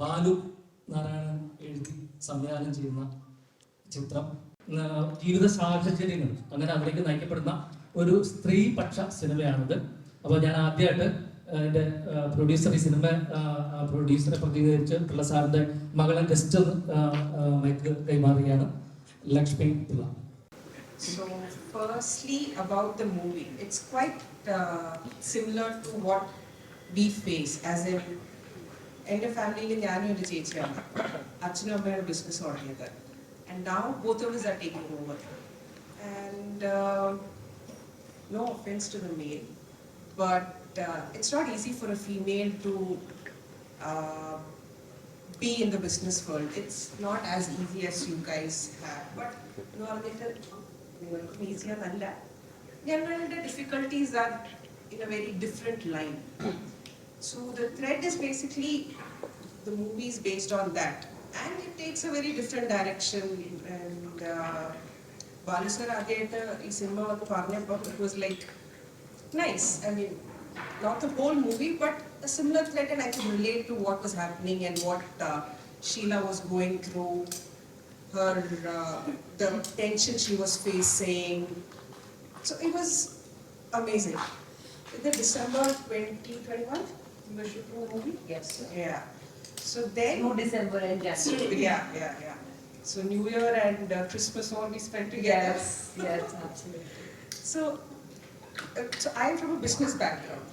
ബാലു നാരായണൻ എഴുതി സംവിധാനം ചെയ്യുന്ന ചിത്രം ജീവിത സാഹചര്യങ്ങൾ അങ്ങനെ അതിലേക്ക് നയിക്കപ്പെടുന്ന ഒരു സ്ത്രീപക്ഷ സിനിമയാണിത്. അപ്പോൾ ഞാൻ ആദ്യമായിട്ട് എൻ്റെ പ്രൊഡ്യൂസർ, ഈ സിനിമ പ്രൊഡ്യൂസറെ പ്രതിനിധീകരിച്ച് പിള്ള സാറിൻ്റെ മകളെ ഗസ്റ്റ് മൈക്ക് കൈമാറുകയാണ്. Lakshmi Pillai. So firstly about the movie, it's quite similar to what we face as in എൻ്റെ ഫാമിലിയിൽ ഞാനും എൻ്റെ ചേച്ചിയാണ് അച്ഛനും അമ്മയുടെ ബിസിനസ് തുടങ്ങിയത്. And now both of us are taking over. And no offense to the male, but it's not easy for a female to be in the business world. It's not as easy as you guys have. But no other easier than that. Generally, the difficulties are in a very different line. So the thread is basically the movie is based on that, and it takes a very different direction. And Balu sir adiyayittu ee cinema vannu parnappo it was like nice. I mean, not the whole movie, but a similar thread, and I could relate to what was happening and what Sheila was going through. Her the tension she was facing. So it was amazing. In the December 2021, you were shooting the movie? Yes. Yeah. So then. No, December and January. Yeah. So New Year and Christmas all we spent together. Yes, absolutely. So I'm from a business background.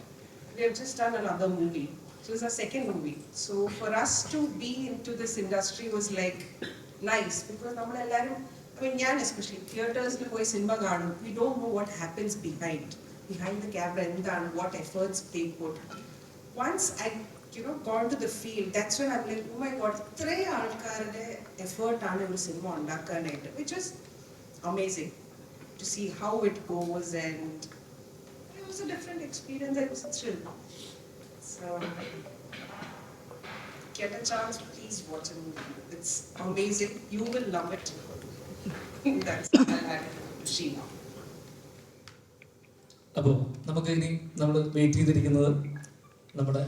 We have just done another movie. So it's our second movie. So for us to be into this industry was like nice because I mean, yeah, especially theaters we don't know what happens behind the camera and what efforts they put. Once I gone to the field, that's when I'm like, oh my god, 3 aalkarade effort aanu oru cinema undakkanayittu, which is amazing to see how it goes, and it was a different experience. It was a thrill. So get a chance, please watch it. It's amazing. You will love it. That's Sheila. അപ്പോൾ നമുക്ക് ഇനി നമ്മൾ wait ചെയ്തിരിക്കുന്നത് നമ്മുടെ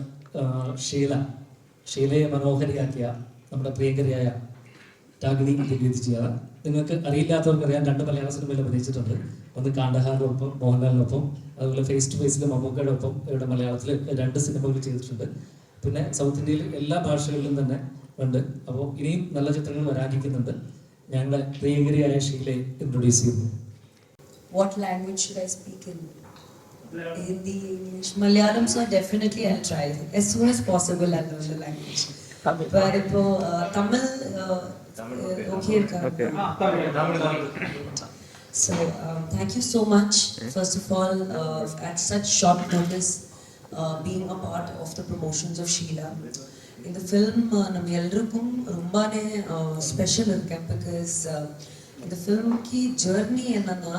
ഷീലയെ മനോഹരിയാക്കിയ നമ്മുടെ പ്രിയങ്കരിയായ രാഗിണി ദിവ്യതിജിയാണ്. നിങ്ങൾക്ക് അറിയില്ലാത്തവർക്കറിയാം, 2 മലയാള സിനിമയിൽ അഭിനയിച്ചിട്ടുണ്ട്. ഒന്ന് കാണ്ഡഹാറിനൊപ്പം, മോഹൻലാലിനൊപ്പം, അതുപോലെ ഫേസ് ടു ഫേസിൽ മമ്മൂക്കയുടെ ഒപ്പം ഇവിടെ മലയാളത്തിൽ 2 സിനിമകൾ ചെയ്തിട്ടുണ്ട്. പിന്നെ സൗത്ത് ഇന്ത്യയിൽ എല്ലാ ഭാഷകളിലും തന്നെ ഉണ്ട്. അപ്പോൾ ഇനിയും നല്ല ചിത്രങ്ങൾ വരാനിരിക്കുന്നുണ്ട്. ഞങ്ങളുടെ പ്രിയങ്കരിയായ ഷീലയെ ഇൻട്രൊഡ്യൂസ് ചെയ്യുന്നു. What language should I speak in? Hindi, English, Malayalam, so definitely I'll try. As soon as possible I'll learn the language. But ipo Tamil okay. So thank you so much, first of all, at such short notice, being a part of the promotions of Sheila. In the film, nam ellarkum rombane special irukku because the film ki journey enna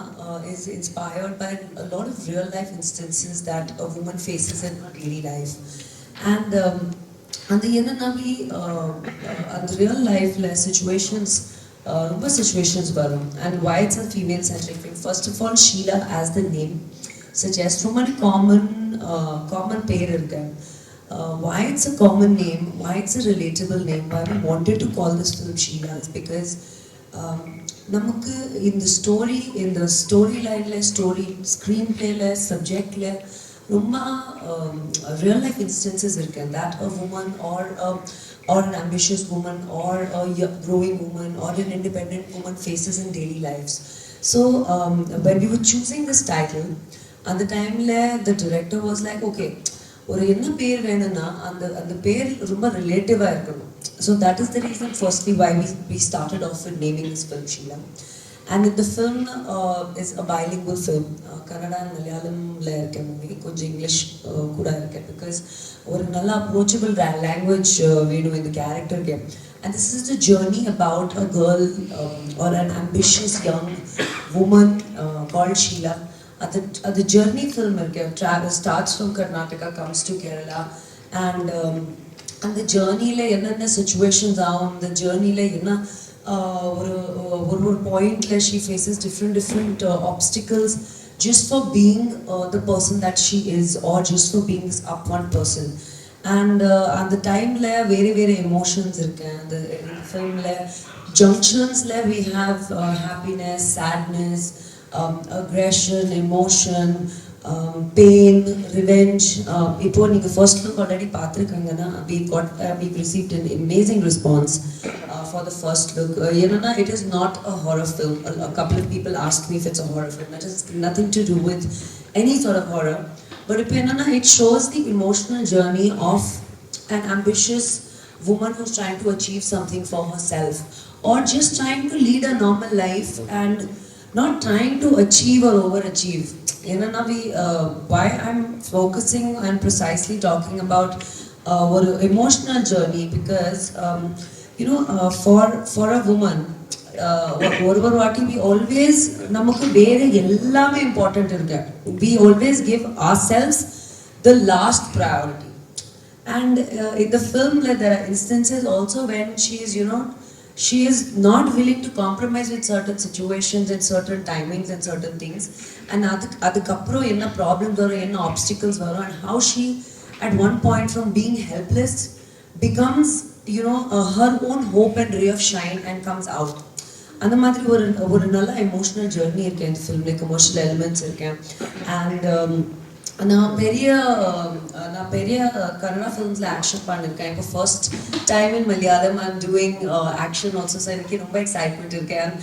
is inspired by a lot of real life instances that a woman faces in her daily life. And the enna we and real life situations rumba situations varum. And why it's a female centric film? First of all, Sheila as the name suggests from a common pair irukku. Why it's a common name, why it's a relatable name, why we wanted to call this film Sheila is because நமக்கு இந்த story லைன்ல, story screen பிளேல, சப்ஜெக்ட்ல ரொம்ப real life instances இருக்கு that a woman or an ambitious woman or a growing woman or an independent woman faces in daily lives. So when we were choosing this title, at the time the director was like, okay, ஒரு என்ன பேர் வேணும்னா அந்த பேர் ரொம்ப ரிலேட்டிவா இருக்கணும். So that is the reason firstly why we started off with naming this film Sheila. And the film is a bilingual film. Kannada and Malayalam la irukku movie, konja English kuda irukku because ஒரு நல்ல approachable language வேணும் இந்த character-க்கு. And this is the journey about a girl or an ambitious young woman called Sheila. At the journey film travel starts from Karnataka, comes to Kerala, and the journey la enna situations aagum, the journey la enna ஒரு point la she faces different obstacles just for being the person that she is, or just for being this upfront person. and at the time la very emotions irukku and the film la junctions la we have happiness, sadness, aggression, emotion, pain, revenge. Ipo neenga first look already paathirukanga na we've received an amazing response for the first look. It is not a horror film. A couple of people asked me if it's a horror film. It has nothing to do with any sort of horror. But it shows the emotional journey of an ambitious woman who's trying to achieve something for herself, or just trying to lead a normal life and not trying to achieve or overachieve. Why I'm focusing and precisely talking about our emotional journey, because for a woman, ஒரு வாட்டி we always நமக்கு வேற எல்லாமே important இருக்கு. We always give ourselves the last priority. And in the film there are instances also when she is not willing to compromise with certain situations and certain timings and certain things, and adukapro enna problems or enna obstacles varum, and how she at one point from being helpless becomes her own hope and ray of shine and comes out. அந்த மாதிரி ஒரு நல்ல emotional journey இருக்கு இந்த ஃபிலிம்ல, commercial elements இருக்கு. And நான் பெரிய கன்னடா ஃபிலிம்ஸில் ஆக்ஷன் பண்ணியிருக்கேன். இப்போ first time in Malayalam I am doing action also. So எனக்கு ரொம்ப எக்ஸைட்மெண்ட் இருக்கேன்.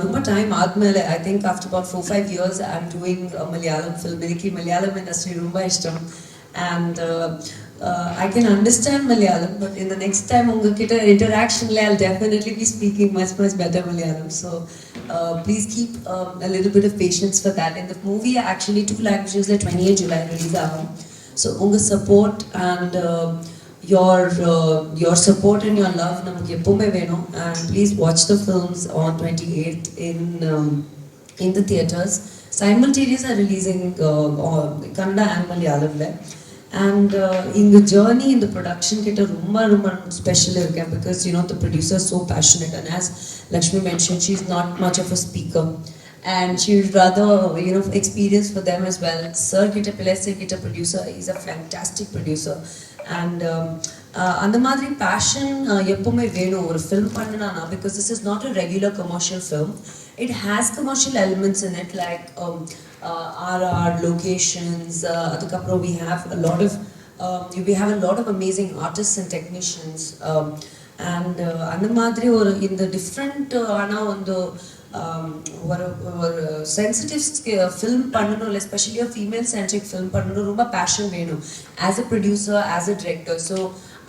ரொம்ப டைம் ஆத்மேಲೆ I think after about 4-5 years I am doing Malayalam film. எனக்கு மலையாளம் இண்டஸ்ட்ரி ரொம்ப இஷ்டம். அண்ட் I can understand Malayalam, but in the next time ungakita interaction la I'll definitely be speaking much better Malayalam. So please keep a little bit of patience for that. In the movie actually 2 languages la 28 July release agum. So unga support and your support and your love namakku eppovume venum, and please watch the films on 28th in the theaters. Simultaneously are releasing Kannada and Malayalam la. And in the journey in the production kita rumba special irukku, because the producer is so passionate, and as Lakshmi mentioned, she's not much of a speaker and she would rather experience for them as well. Sir kita Pilesai kita producer, he's a fantastic producer, and அந்த மாதிரி passion எப்பவுமே வேணும் ஒரு film பண்ணனா, because this is not a regular commercial film. It has commercial elements in it, like RR locations. We have a lot of amazing artists and technicians, and அந்த மாதிரி ஒரு இந்த டிஃப்ரெண்ட் ஆனா வந்து ஒரு சென்சிட்டிவ் ஃபிலிம் பண்ணணும், especially a female centric film பண்ணணும், ரொம்ப பேஷன் வேணும் as a producer, as a director. So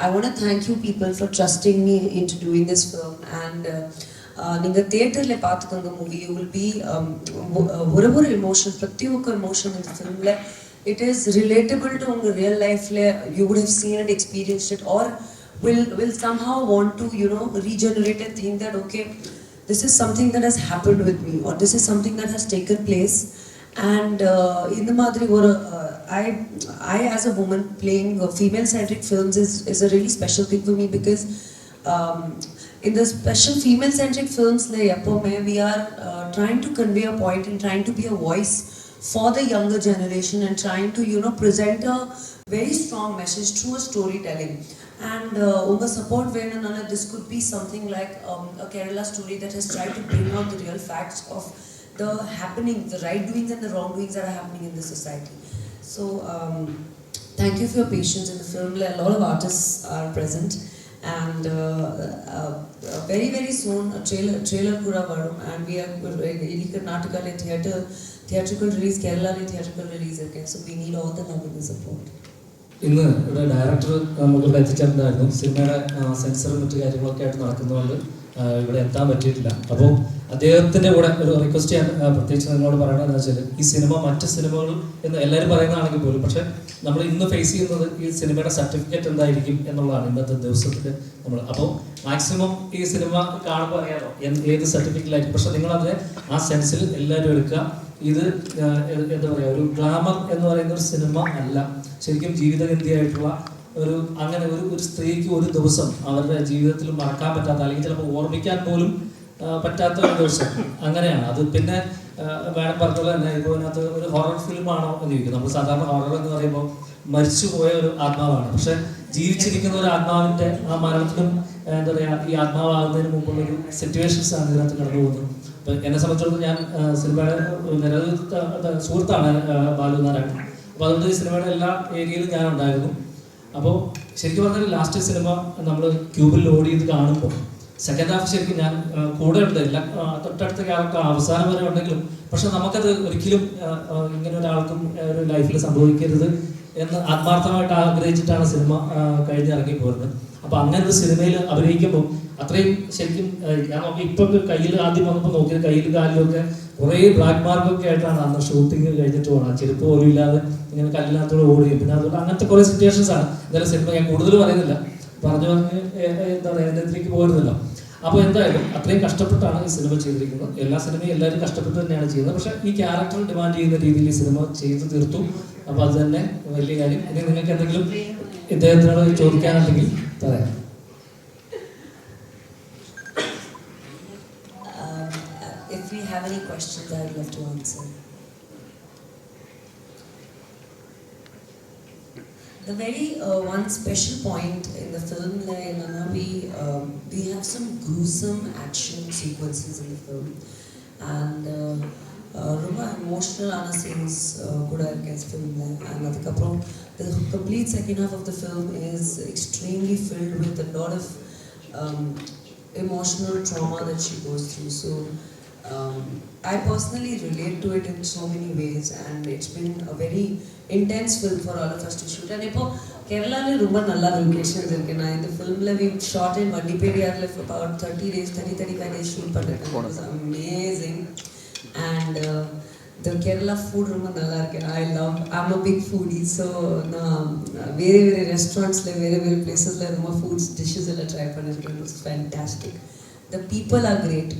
I want to thank you people for trusting me into doing this film. And நீங்கள் தியேட்டரில் பார்த்துக்கோங்க மூவி, யூ வில் பி ஒரு emotion, பிரதி ஒக்க emotion இந்த ஃபிலிமில் இட் இஸ் ரிலேட்டபிள் டு உங்கள் real லைஃப்பில். You would have seen and experienced it, or will somehow want to regenerate and think that okay, this is something that has happened with me, or this is something that has taken place. And இந்த மாதிரி ஒரு I as a woman playing female centric films is a really special thing for me, because in the special female centric films we are trying to convey a point and trying to be a voice for the younger generation, and trying to present a very strong message through a storytelling. And unga support venanala, this could be something like a Kerala story that has tried to bring out the real facts of the happening, the right doings and the wrong doings that are happening in the society. So thank you for your patience in the film. A lot of artists are present, and very soon a trailer kuda varum, and we are in Karnataka le theatrical release, Kerala le theatrical release again. So we need all the love and the support. ഇന്ന് ഇവിടെ director നമുക്കിവിടെ എത്തിച്ചിട്ടുണ്ടായിരുന്നു. സിനിമയുടെ സെൻസറും മറ്റു കാര്യങ്ങളൊക്കെ ആയിട്ട് നടക്കുന്നതുകൊണ്ട് ഇവിടെ എത്താൻ പറ്റിയിട്ടില്ല. അപ്പോൾ അദ്ദേഹത്തിൻ്റെ കൂടെ ഒരു റിക്വസ്റ്റ് ചെയ്യാൻ പ്രത്യേകിച്ച് നിങ്ങളോട് പറയണമെന്ന് വെച്ചാൽ, ഈ സിനിമ മറ്റ് സിനിമകൾ എന്ന് എല്ലാവരും പറയുന്നതാണെങ്കിൽ പോലും, പക്ഷേ നമ്മൾ ഇന്ന് ഫേസ് ചെയ്യുന്നത് ഈ സിനിമയുടെ സർട്ടിഫിക്കറ്റ് എന്തായിരിക്കും എന്നുള്ളതാണ് ഇന്നത്തെ ദിവസത്തിൽ നമ്മൾ. അപ്പോൾ മാക്സിമം ഈ സിനിമ കാണുമ്പോൾ അറിയാമോ ഏത് സർട്ടിഫിക്കറ്റിലായിരിക്കും, പക്ഷേ നിങ്ങളതിനെ ആ സെൻസിൽ എല്ലാവരും എടുക്കുക. ഇത് എന്താ പറയുക, ഒരു ഗ്ലാമർ എന്ന് പറയുന്ന ഒരു സിനിമ അല്ല, ശരിക്കും ജീവിതഗന്ധിയായിട്ടുള്ള അങ്ങനെ ഒരു സ്ത്രീക്ക് ഒരു ദിവസം അവരുടെ ജീവിതത്തിൽ മറക്കാൻ പറ്റാത്ത, അല്ലെങ്കിൽ ചിലപ്പോൾ ഓർമ്മിക്കാൻ പോലും പറ്റാത്ത ഒരു ദിവസം അങ്ങനെയാണ് അത്. പിന്നെ മാഡം പറഞ്ഞ പോലെ തന്നെ ഇപ്പോൾ അതിനകത്ത് ഒരു ഹൊറർ ഫിലിമാണോ എന്ന് ചോദിക്കും. നമ്മൾ സാധാരണ ഹൊറർ എന്ന് പറയുമ്പോൾ മരിച്ചുപോയ ഒരു ആത്മാവാണ്. പക്ഷെ ജീവിച്ചിരിക്കുന്ന ഒരു ആത്മാവിന്റെ ആ മരണത്തിനും എന്താ പറയുക ഈ ആത്മാവാകുന്നതിന് മുമ്പുള്ള ഒരു സിറ്റുവേഷൻസ് ആണ് ഇതിനകത്ത് കടന്നു പോകുന്നത്. അപ്പൊ എന്നെ സംബന്ധിച്ചിടത്തോളം ഞാൻ സിനിമയുടെ നിരവധി സുഹൃത്താണ് ബാലുനാരായണൻ. അപ്പൊ അതുകൊണ്ട് ഈ സിനിമയുടെ എല്ലാ ഏരിയയിലും ഞാൻ ഉണ്ടായിരുന്നു. അപ്പോൾ ശരിക്കും പറഞ്ഞാൽ ലാസ്റ്റ് സിനിമ നമ്മൾ ക്യൂബിൽ ലോഡ് ചെയ്ത് കാണുമ്പോൾ സെക്കൻഡ് ഹാഫ് ശരിക്കും ഞാൻ കൂടെ ഉണ്ട്, എല്ലാ തൊട്ടടുത്ത ക്യാരക്ടർ അവസാനം വരെ ഉണ്ടെങ്കിലും പക്ഷെ നമുക്കത് ഒരിക്കലും ഇങ്ങനെ ഒരാൾക്കും ഒരു ലൈഫിൽ സംഭവിക്കരുത് എന്ന് ആത്മാർത്ഥമായിട്ട് ആഗ്രഹിച്ചിട്ടാണ് സിനിമ കഴിഞ്ഞിറങ്ങി പോരുന്നത്. അപ്പൊ അങ്ങനെ ഒരു സിനിമയിൽ അഭിനയിക്കുമ്പോൾ അത്രയും ശരിക്കും ഞാൻ നോക്കി ഇപ്പൊ കയ്യിൽ ആദ്യം വന്നപ്പോൾ നോക്കിയത് കയ്യിലും കാലിലും ഒക്കെ കുറേ ബ്ലാക്ക് മാർക്കൊക്കെ ആയിട്ടാണ് അന്ന് ഷൂട്ടിങ് കഴിഞ്ഞിട്ട് പോകണം. ചെരുപ്പ് പോലും ഇല്ലാതെ ഇങ്ങനെ കല്ലിനകത്തോടെ ഓടുകയും പിന്നെ അതുകൊണ്ട് അങ്ങനത്തെ കുറേ സിറ്റുവേഷൻസ് ആണ് എന്തായാലും സിനിമ ഞാൻ കൂടുതൽ പറയുന്നില്ല, പറഞ്ഞു എന്താ പറയുക അതിലേക്ക് പോരുന്നില്ല. അപ്പോൾ എന്തായാലും അത്രയും കഷ്ടപ്പെട്ടാണ് ഈ സിനിമ ചെയ്തിരിക്കുന്നത്. എല്ലാ സിനിമയും എല്ലാവരും കഷ്ടപ്പെട്ട് തന്നെയാണ് ചെയ്യുന്നത്. പക്ഷെ ഈ ക്യാരക്ടർ ഡിമാൻഡ് ചെയ്യുന്ന രീതിയിൽ ഈ സിനിമ ചെയ്തു തീർത്തു. അപ്പോൾ അത് തന്നെ വലിയ കാര്യം. ഇനി നിങ്ങൾക്ക് എന്തെങ്കിലും ഇദ്ദേഹത്തിനോട് ചോദിക്കാനുണ്ടെങ്കിൽ പറയാം. If we have any questions, I would love to answer. The very one special point in the film, we have some gruesome action sequences in the film, and ரொம்ப emotional ana scenes kuda irukku in film la. And adukaprom the complete second half of the film is extremely filled with a lot of emotional trauma that she goes through. So I personally relate to it in so many ways, and it's been a very intense film for all of us to shoot. And ipo Kerala le rumba nalla locations irukena. In the film la we shot in Vandiperiyar for about 30 days, 35 days shoot panniten. It was amazing. And the Kerala food rumba nalla irukena. I'm a big foodie, so na very restaurants la very places la rumba foods dishes la try panniten. It was fantastic. The people are great.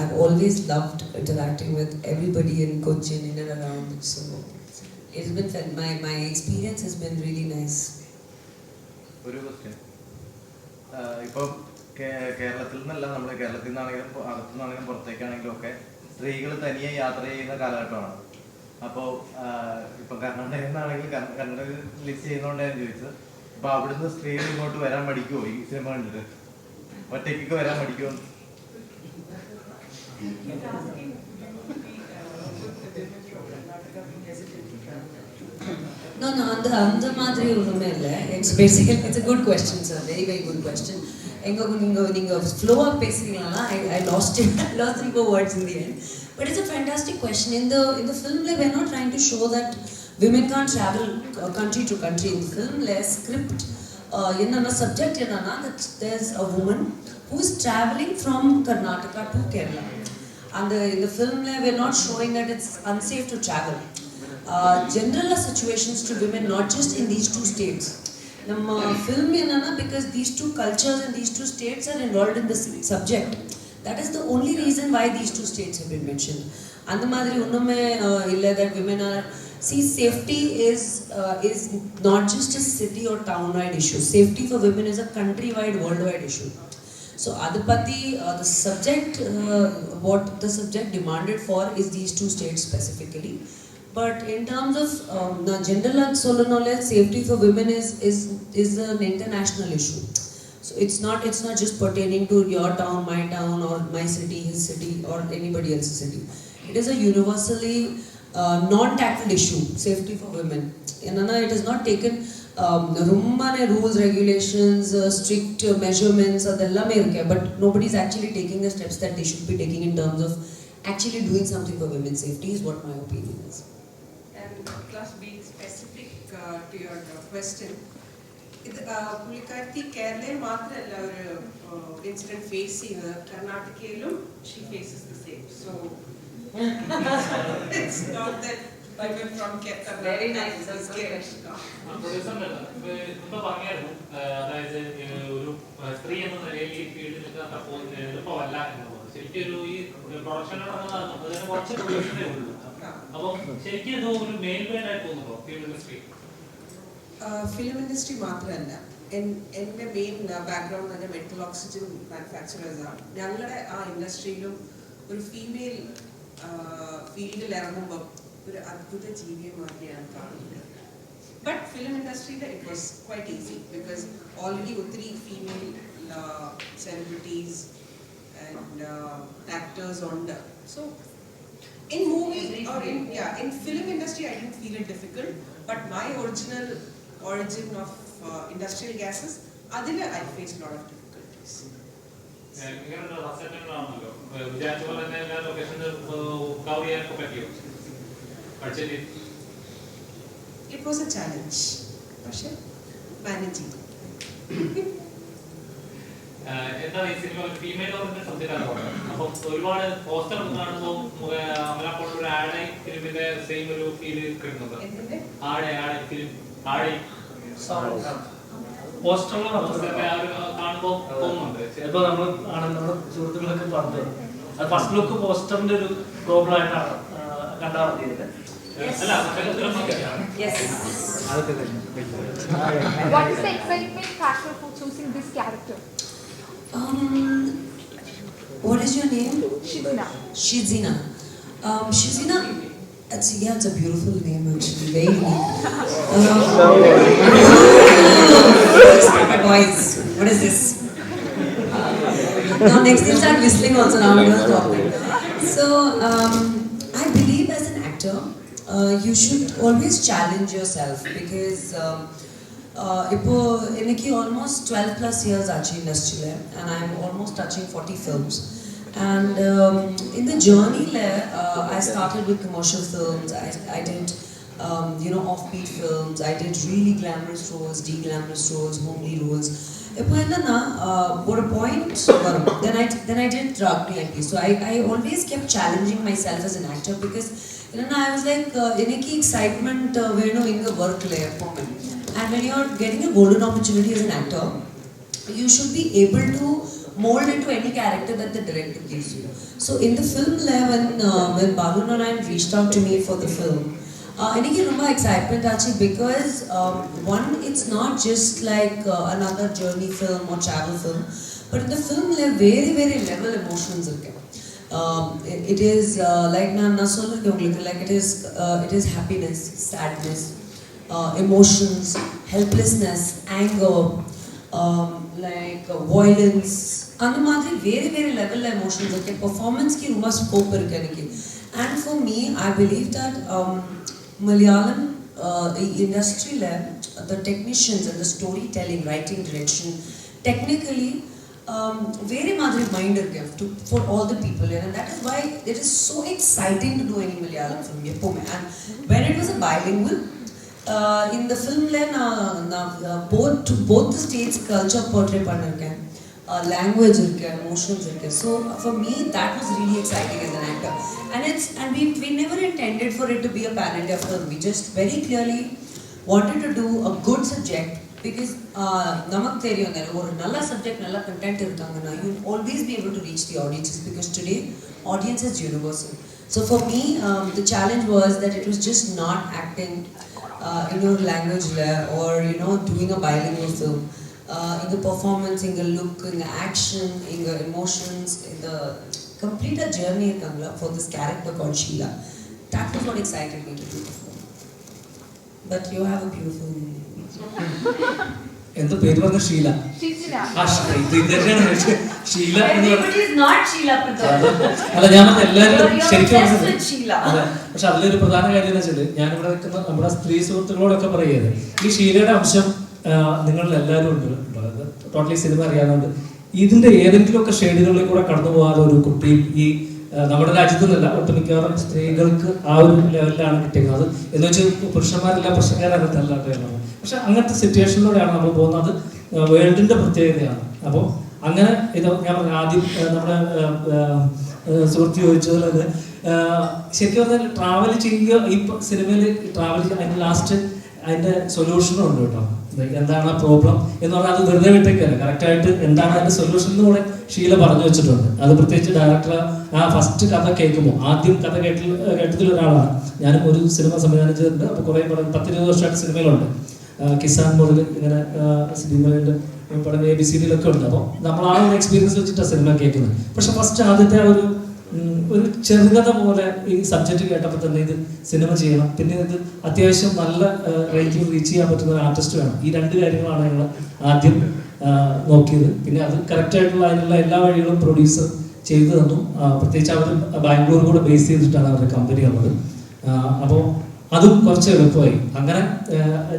I've always loved interacting with everybody in Cochin, in and around. So it's been fun. My experience has been really nice. ഒരു question, ഇപ്പം കേരളത്തിൽ നിന്നല്ല, നമ്മൾ കേരളത്തിൽ നിന്നാണെങ്കിലും അകത്തു നിന്നാണെങ്കിലും പുറത്തേക്കാണെങ്കിലും ഒക്കെ സ്ത്രീകൾ തനിയെ യാത്ര ചെയ്യുന്ന കാലഘട്ടമാണ്. അപ്പോൾ ഇപ്പം കർണാടകയിൽ നിന്നാണെങ്കിൽ കന്നഡ ലിസ്റ്റ് ചെയ്യുന്നതുകൊണ്ട് ഞാൻ ചോദിച്ചത്, അപ്പോൾ അവിടുന്ന് സ്ത്രീകൾ ഇങ്ങോട്ട് വരാൻ മടിക്കുമോ ഈ സിനിമ കണ്ടിട്ട്? ഒറ്റയ്ക്ക് വരാൻ മടിക്കുമോ? No, அந்த மாதிரி ஒண்ணுமே இல்ல. It's basically, it's a good question, sir. Very good question. நீங்க flow up பேசுறீங்களா? I lost it. I lost 3-4 words in the end. But it's a fantastic question. In the film, we're not trying to show that women can't travel country to country. In the film, script, subject that there's a woman who's traveling from Karnataka to Kerala. And in the film, we're not showing that it's unsafe to travel. General situations to women, not just in these two states. Nama film because these two cultures and these two states are involved in the subject. That is the only reason why these two states have been mentioned. And the madri unnume illa that women are, see, safety is not just a city or town wide issue. Safety for women is a country wide, worldwide issue. So Adipati, the subject, what the subject demanded for is these two states specifically. But in terms of general knowledge, safety for women is an international issue. So it's not just pertaining to your town, my town, or my city, his city, or anybody else's city. It is a universally non-tackled issue, safety for women. It is not taken rules, regulations, strict measurements, but nobody is actually taking the steps that they should be taking in terms of actually doing something for women's safety, is what my opinion is. And plus being specific to your question, പുള്ളിക്കാരത്തി കേരളയിൽ മാത്രമല്ല ഒരു incident face ചെയ്യുന്നത്, കർണാടകയിലും she faces the same. So it's not that people from Kerala. Very nice. അതായത് ഒരു സ്ത്രീ എന്ന നിലയിൽ ഈ ഫീൽഡിൽ എളുപ്പമല്ല എന്നുള്ളത് ശരിക്കും ഈ പ്രൊഡക്ഷനിൽ കുറച്ച് പ്രൊഡക്ഷനേ ഉള്ളൂ. അപ്പം ശരിക്കും ഇത് ഒരു മെയിൻ ആയിട്ട് തോന്നുന്നുണ്ടോ ഫിലിം ഇൻഡസ്ട്രി? ഫിലിം ഇൻഡസ്ട്രി മാത്രമല്ല, എൻ്റെ മെയിൻ ബാക്ക്ഗ്രൗണ്ട് തന്നെ മെറ്റൽ ഓക്സിജൻ മാനുഫാക്ചറേഴ്സ് ആണ്. ഞങ്ങളുടെ ആ ഇൻഡസ്ട്രിയിലും ഒരു ഫീമെയിൽ ഫീൽഡിൽ ഇറങ്ങുമ്പോൾ ഒരു അത്ഭുത ജീവിയെ മാതിരിയാണ് കാണുന്നത്. But film industry, it was quite easy because already 3 female celebrities and actors on the. So in movie or in film industry, I didn't feel it difficult. But my origin of industrial gases, adile I faced a lot of difficulties. It was a challenge, പക്ഷേ managing. എന്താണ് ഈ cinema ഒരു female oriented സബ്ജക്റ്റാണ് പറയുന്നത്. അപ്പം ഒരുപാട് poster കാണുമ്പോൾ അമലാപ്പോൾ ഒരു ആഡ് ഫിലിമിന്റെ സെയിം ഒരു ഫീല് കിട്ടുന്നുണ്ട്. ആടെ ഫിലിം ആടെ പോസ്റ്ററുകൾ കാണുമ്പോൾ തോന്നുന്നുണ്ട്. ചിലപ്പോൾ നമ്മൾ നമ്മുടെ സുഹൃത്തുക്കളൊക്കെ പറഞ്ഞത് അത് ഫസ്റ്റ് ലുക്ക് പോസ്റ്ററിന്റെ ഒരു പ്രോബ്ലം ആയിട്ടാണ് കണ്ടാൽ മതിയത്. What is the excitement factor for choosing this character? What is your name? Shizina. Shizina. Shizina, it's a beautiful name actually, very unique. Boys, what is this? Now next they'll start whistling also now I'm talking. So, I believe as an actor, you should always challenge yourself because ഇപ്പോൾ എനിക്ക് almost 12 plus years ആச்சு ഇൻഡസ്ട്രിയിൽ and I'm almost touching 40 films. And in the journey, I started with commercial films. I did, offbeat films. I did really glamorous roles, de-glamorous roles, homely roles. At a point, then I did Ragni MP. So I always kept challenging myself as an actor because I was like, iniki excitement in the work layer for me. And when you're getting a golden opportunity as an actor, you should be able to mold into any character that the director gives you. So in the film when Balu Narayan reached out to me for the film, iniki rumba excitement achi because one, it's not just like another journey film or travel film, but in the film very very level emotions irukku. It is like it is happiness, sadness, emotions, helplessness, anger, violence, and very very level emotions. Okay, performance ki rumba scope irukku. And for me, I believe that Malayalam industry the technicians and the storytelling, writing, direction, technically very madri mind for all the people, and that is why it is so exciting to do any Malayalam film. And when it was a bilingual, in the film both the states culture portray pannirken, language irukku, emotions irukku. So for me that was really exciting as an actor, and we never intended for it to be a pan-India film. We just very clearly wanted to do a good subject because namak theriyum or nalla subject, nalla content irukanga, you will always be able to reach the audiences because today audience is universal. So for me the challenge was that it was just not acting in your language or doing a bilingual film. In the performance, in the look, in the action, in the emotions, in the complete journey for this character called Sheila. That was what excited me to do the film. But you have a beautiful name. എന്താ പേര് പറഞ്ഞ Sheela. Shizina. Sheela Everybody is not Sheila Pratap. അല്ല, ഞാൻ എല്ലാവരും ശരിക്കും obsessed with Sheila. അതെ. പക്ഷെ അതിലൊരു പ്രധാന കാര്യം എന്ന് വെച്ചാൽ ഞാനിവിടെ നിൽക്കുന്ന നമ്മുടെ സ്ത്രീ സുഹൃത്തുക്കളോടൊക്കെ പറയുന്നത് ഈ ഷീലയുടെ അംശം നിങ്ങളിൽ എല്ലാവരും ഉണ്ട്. ടോട്ടലി സിനിമ അറിയാവുന്നുണ്ട്. ഇതിന്റെ ഏതെങ്കിലുമൊക്കെ ഷെയ്ഡുകളിൽ കൂടെ കടന്നു പോകാതെ ഒരു കുട്ടി ഈ നമ്മുടെ രാജ്യത്തു നിന്നല്ല, ഒട്ടുമിക്കവാറും സ്ത്രീകൾക്ക് ആ ഒരു ലെവലിലാണ് കിട്ടിയത്. എന്ന് വെച്ചാൽ പുരുഷന്മാരെല്ലാം പ്രശ്നക്കാരല്ല. പക്ഷെ അങ്ങനത്തെ സിറ്റുവേഷനിലൂടെയാണ് നമ്മൾ പോകുന്നത്. വേൾഡിന്റെ പ്രത്യേകതയാണ്. അപ്പോൾ അങ്ങനെ ഇത് ഞാൻ പറഞ്ഞു ആദ്യം നമ്മുടെ സുഹൃത്ത് ചോദിച്ചത് ശരിക്കും പറഞ്ഞാൽ ട്രാവൽ ചെയ്യുക. ഈ സിനിമയിൽ ട്രാവൽ അതിന്റെ ലാസ്റ്റ് അതിന്റെ സൊല്യൂഷനും ഉണ്ട് കേട്ടോ. എന്താണ് പ്രോബ്ലം എന്ന് പറഞ്ഞാൽ അത് വെറുതെ വിട്ടേക്കല്ല, കറക്റ്റായിട്ട് എന്താണ് അതിന്റെ സൊല്യൂഷൻ എന്ന് കൂടെ ഷീല പറഞ്ഞു വെച്ചിട്ടുണ്ട്. അത് പ്രത്യേകിച്ച് ഡയറക്ടർ ആ ഫസ്റ്റ് കഥ കേൾക്കുമ്പോൾ, ആദ്യം കഥ കേട്ടതിലൊരാളാണ്. ഞാനും ഒരു സിനിമ സംവിധാനം ചെയ്തിട്ടുണ്ട്. അപ്പോൾ കുറേ പടം 10-20 വർഷമായിട്ട് സിനിമയിലുണ്ട്. കിസാൻ മുതൽ ഇങ്ങനെ സിനിമയുടെ പടം ABCD ഉണ്ട്. അപ്പോൾ നമ്മൾ ആ ഒരു എക്സ്പീരിയൻസ് വെച്ചിട്ടാണ് സിനിമ കേൾക്കുന്നത്. പക്ഷെ ഫസ്റ്റ് ആദ്യത്തെ ഒരു ഒരു ചെറുകഥ പോലെ ഈ സബ്ജക്റ്റ് കേട്ടപ്പോൾ തന്നെ ഇത് സിനിമ ചെയ്യണം, പിന്നെ ഇത് അത്യാവശ്യം നല്ല റേഞ്ചിൽ റീച്ച് ചെയ്യാൻ പറ്റുന്ന ഒരു ആർട്ടിസ്റ്റ് വേണം. ഈ രണ്ട് കാര്യങ്ങളാണ് ഞങ്ങൾ ആദ്യം നോക്കിയത്. പിന്നെ അത് കറക്റ്റായിട്ടുള്ള അതിനുള്ള എല്ലാ വഴികളും പ്രൊഡ്യൂസർ ചെയ്തു തന്നു. പ്രത്യേകിച്ച് അവർ ബാംഗ്ലൂർ കൂടെ ബേസ് ചെയ്തിട്ടാണ് അവരുടെ കമ്പനി ഉള്ളത്. അപ്പോൾ അതും കുറച്ച് എളുപ്പമായി. അങ്ങനെ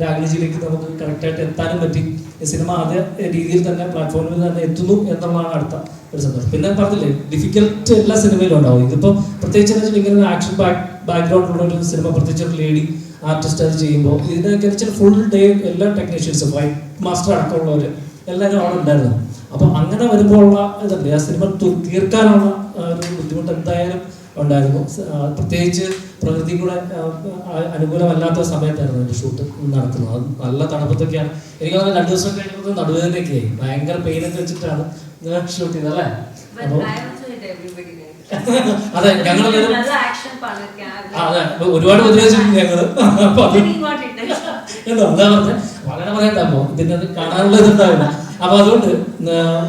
രാഗിണിജിയിലേക്ക് നമുക്ക് കറക്റ്റായിട്ട് എത്താനും പറ്റി. സിനിമ അതേ രീതിയിൽ തന്നെ പ്ലാറ്റ്ഫോമിൽ തന്നെ എത്തുന്നു എന്നുള്ളതാണ് അടുത്ത ഒരു സന്തോഷം. പിന്നെ പറഞ്ഞില്ലേ, ഡിഫിക്കൽട്ട് എല്ലാ സിനിമയിലും ഉണ്ടാവും. ഇതിപ്പോൾ പ്രത്യേകിച്ച് എന്ന് വെച്ചാൽ ഇങ്ങനെ ആക്ഷൻ ബാക്ക്ഗ്രൗണ്ടിലുള്ള ഒരു സിനിമ, പ്രത്യേകിച്ച് ഒരു ലേഡി ആർട്ടിസ്റ്റ് അത് ചെയ്യുമ്പോൾ ഇതിനൊക്കെ വെച്ചാൽ ഫുൾ ഡേ എല്ലാ ടെക്നീഷ്യൻസും വൈറ്റ് മാസ്റ്റർ അടക്കമുള്ളവർ എല്ലാവരും അവിടെ ഉണ്ടായിരുന്നു. അപ്പോൾ അങ്ങനെ വരുമ്പോൾ ഉള്ള ഇതല്ലേ, ആ സിനിമ തീർക്കാനുള്ള ഒരു ബുദ്ധിമുട്ട് എന്തായാലും ഉണ്ടായിരുന്നു. പ്രത്യേകിച്ച് പ്രകൃതി കൂടെ അനുകൂലമല്ലാത്ത സമയത്തായിരുന്നു എൻ്റെ ഷൂട്ട് നടക്കുന്നത്. അത് നല്ല തണുപ്പത്തൊക്കെയാണ്. എനിക്ക് തോന്നുന്നു 2 ദിവസം കഴിഞ്ഞപ്പോൾ നടുവേദനയൊക്കെ ആയി, ഭയങ്കര പെയിനൊക്കെ വെച്ചിട്ടാണ് ഷൂട്ട് ചെയ്തത് അല്ലേ? അപ്പോൾ അതെ, ഞങ്ങളെല്ലാവരും അതെ ഒരുപാട് ഉപദ്രവിച്ചിട്ടുണ്ട് ഞങ്ങള്. അപ്പൊ അത് എന്താ പറഞ്ഞ വളരെ പറയണ്ടോ, പിന്നെ അത് കാണാനുള്ള ഇതുണ്ടാവില്ല. അപ്പൊ അതുകൊണ്ട്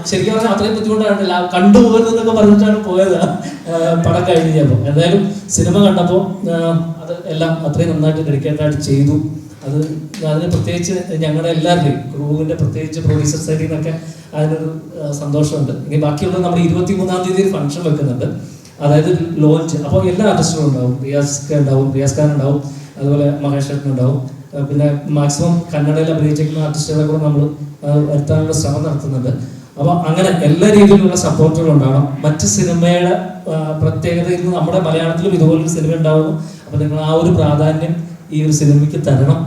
ശരിക്കും പറഞ്ഞാൽ അത്രയും ബുദ്ധിമുട്ടായിട്ടില്ല, കണ്ടുപോകരുതെന്നൊക്കെ പറഞ്ഞിട്ടാണ് പോയത് പടം കഴിഞ്ഞ് കഴിഞ്ഞപ്പോൾ. എന്തായാലും സിനിമ കണ്ടപ്പോൾ അത് എല്ലാം അത്രയും നന്നായിട്ട് ഡെഡിക്കേറ്റഡ് ആയിട്ട് ചെയ്തു. അതിന് പ്രത്യേകിച്ച് ഞങ്ങളുടെ എല്ലാവരുടെയും ക്രൂവിന്റെ പ്രത്യേകിച്ച് പ്രൊഡ്യൂസർ സൈഡിൽ നിന്നൊക്കെ അതിനൊരു സന്തോഷമുണ്ട്. ഇനി ബാക്കിയുള്ളത് നമ്മൾ 23-ാം തീയതി ഒരു ഫംഗ്ഷൻ വെക്കുന്നുണ്ട്, അതായത് ലോഞ്ച്. അപ്പോൾ എല്ലാ ആർട്ടിസ്റ്റുകളും ഉണ്ടാവും. റിയാസ് ഖാൻ ഉണ്ടാവും, അതുപോലെ മഹേഷ് ചേട്ടൻ ഉണ്ടാവും. പിന്നെ മാക്സിമം കന്നഡയിൽ അഭിനയിച്ചിരിക്കുന്ന ആർട്ടിസ്റ്റുകളെ കൂടെ നമ്മൾ വരുത്താനുള്ള ശ്രമം നടത്തുന്നുണ്ട്. അപ്പോൾ അങ്ങനെ എല്ലാ രീതിയിലുള്ള സപ്പോർട്ടുകൾ ഉണ്ടാവണം. മറ്റ് സിനിമയുടെ പ്രത്യേകതയിൽ നിന്ന് നമ്മുടെ മലയാളത്തിലും ഇതുപോലൊരു സിനിമ ഉണ്ടാവുന്നു. അപ്പോൾ നിങ്ങൾ ആ ഒരു പ്രാധാന്യം ഈ ഒരു സിനിമയ്ക്ക് തരണം.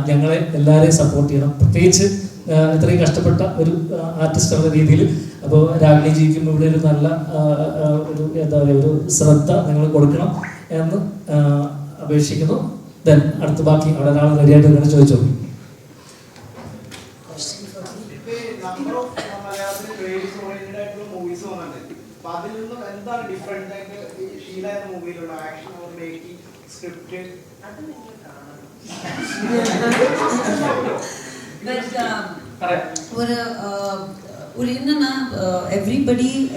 ഞങ്ങളെ എല്ലാവരെയും സപ്പോർട്ട് ചെയ്യണം, പ്രത്യേകിച്ച് ഇത്രയും കഷ്ടപ്പെട്ട ഒരു ആർട്ടിസ്റ്റ് എന്ന രീതിയിൽ. അപ്പോൾ രാഗിണിജിക്കും ഇവിടെ ഒരു നല്ല ഒരു എന്താ പറയുക ഒരു ശ്രദ്ധ നിങ്ങൾ കൊടുക്കണം എന്ന് അപേക്ഷിക്കുന്നു. ദെൻ അടുത്ത ബാക്കി അവിടെ ഒരാൾ റെഡിയായിട്ട് ഇങ്ങനെ ചോദിച്ചോളൂ.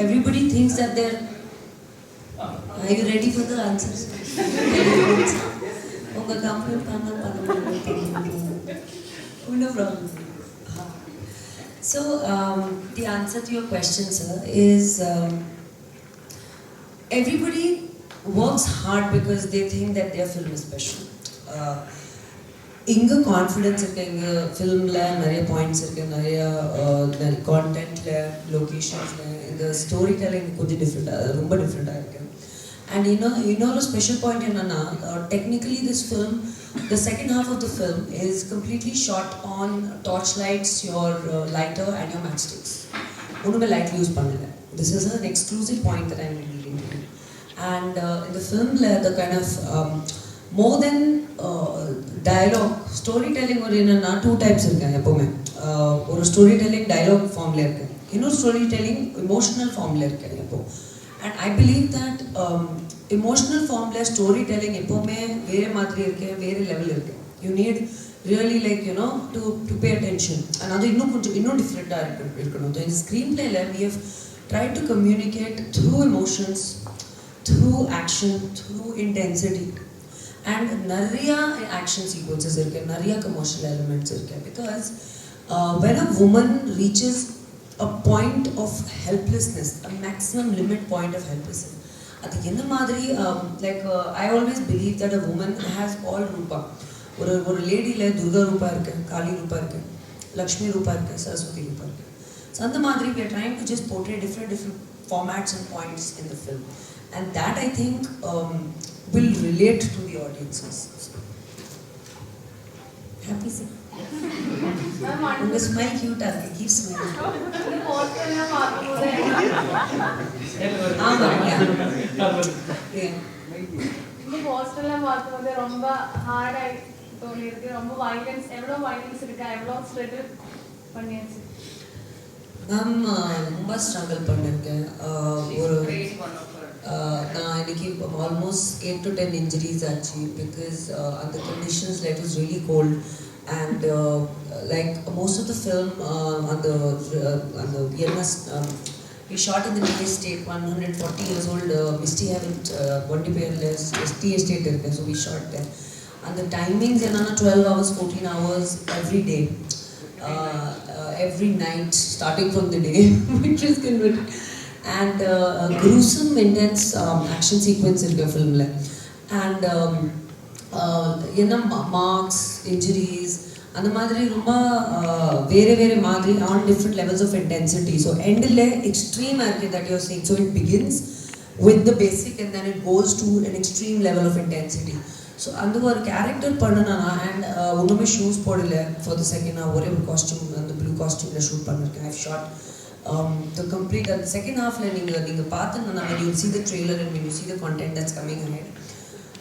Everybody thinks that they're. Are you ready for the answers? உங்க company no problem. So the answer to your question, sir, is everybody works hard because they think that their film is special. இங்க confidence இருக்கு, இங்க ஃபிலிம்ல நிறைய points இருக்கு, நிறைய கான்டென்ட்ல, லொகேஷன்ஸ்ல, இந்த story telling கொஞ்சம் டிஃப்ரெண்டாக ரொம்ப டிஃப்ரெண்டாக இருக்கு. And இன்னொரு ஸ்பெஷல் பாயிண்ட் என்னன்னா, technically this film, the second half of the film is completely shot on torch lights, your lighter and your matchsticks. ஒண்ணுமே லைட் யூஸ் பண்ணல. This is an exclusive point that I'm leading to. And in the film, the kind of more than dialogue, storytelling ஒரு என்னன்னா 2 types இருக்கு எப்பவுமே. ஒரு storytelling dialogue formல இருக்கு, இன்னொரு storytelling emotional formல இருக்கு எப்போ. And I believe that emotional formula storytelling எப்பவுமே வேற மாதிரி இருக்கு, வேற லெவல் இருக்கு. You need really like to pay attention. And அது இன்னும் டிஃபரெண்டா இருக்கணும். So in screenplay we have tried to communicate through emotions, through action, through intensity. And நிறைய action sequences இருக்கு, நிறைய commercial elements இருக்கு. Because when a woman reaches a point of helplessness, a maximum limit point of helplessness, அது என்ன மாதிரி like I always believe that a woman has all rupa. ஒரு லேடியில துர்கா ரூபா இருக்கு, காளி ரூபா இருக்கு, லக்ஷ்மி ரூபா இருக்கு, சரஸ்வதி ரூபா இருக்கு. So அந்த மாதிரி we are trying to just portray different formats and points in the film, and that I think will relate to the audiences. Happy sir. உங்க ஸ்மைல் கியூட்டா இருக்கு, கீப் ஸ்மைலிங். இந்த போஸ்டர் எல்லாம் பார்க்கும்போது இந்த போஸ்டர் எல்லாம் பார்க்கும்போது ரொம்ப ஹார்டாയി தோணியிருக்கு. ரொம்ப வயலன்ஸ், எவ்வளோ வயலன்ஸ் இருக்கா, எவ்வளோ ஸ்ட்ரகிள் பண்ணியாச்சு? ரொம்ப ஸ்ட்ரகிள் பண்ணிருக்கேன். ஒரு நான் இன்னைக்கு ஆல்மோஸ்ட் 8 to 10 injuries ஆச்சு. பிகாஸ் அந்த conditions light was really cold. And like most of the film, அந்த என்ன We shot in the tea estate, 140 years old Misty haven't tea estate irukku, so we shot there. And the timings are 12 hours, 14 hours every day, every night, starting from the day, which is converted. And gruesome, intense action sequence in the film. And marks, injuries, and the madri rumba very madri on different levels of intensity. So end extreme that you're saying. So it begins with the basic and then it goes to an extreme level of intensity. So andu or character pannana and unume shoes podile for the second half, whatever costume and the blue costume la shoot pannirken. I've shot the complete and the second half la neenga paathana when you see the trailer and when you see the content that's coming ahead,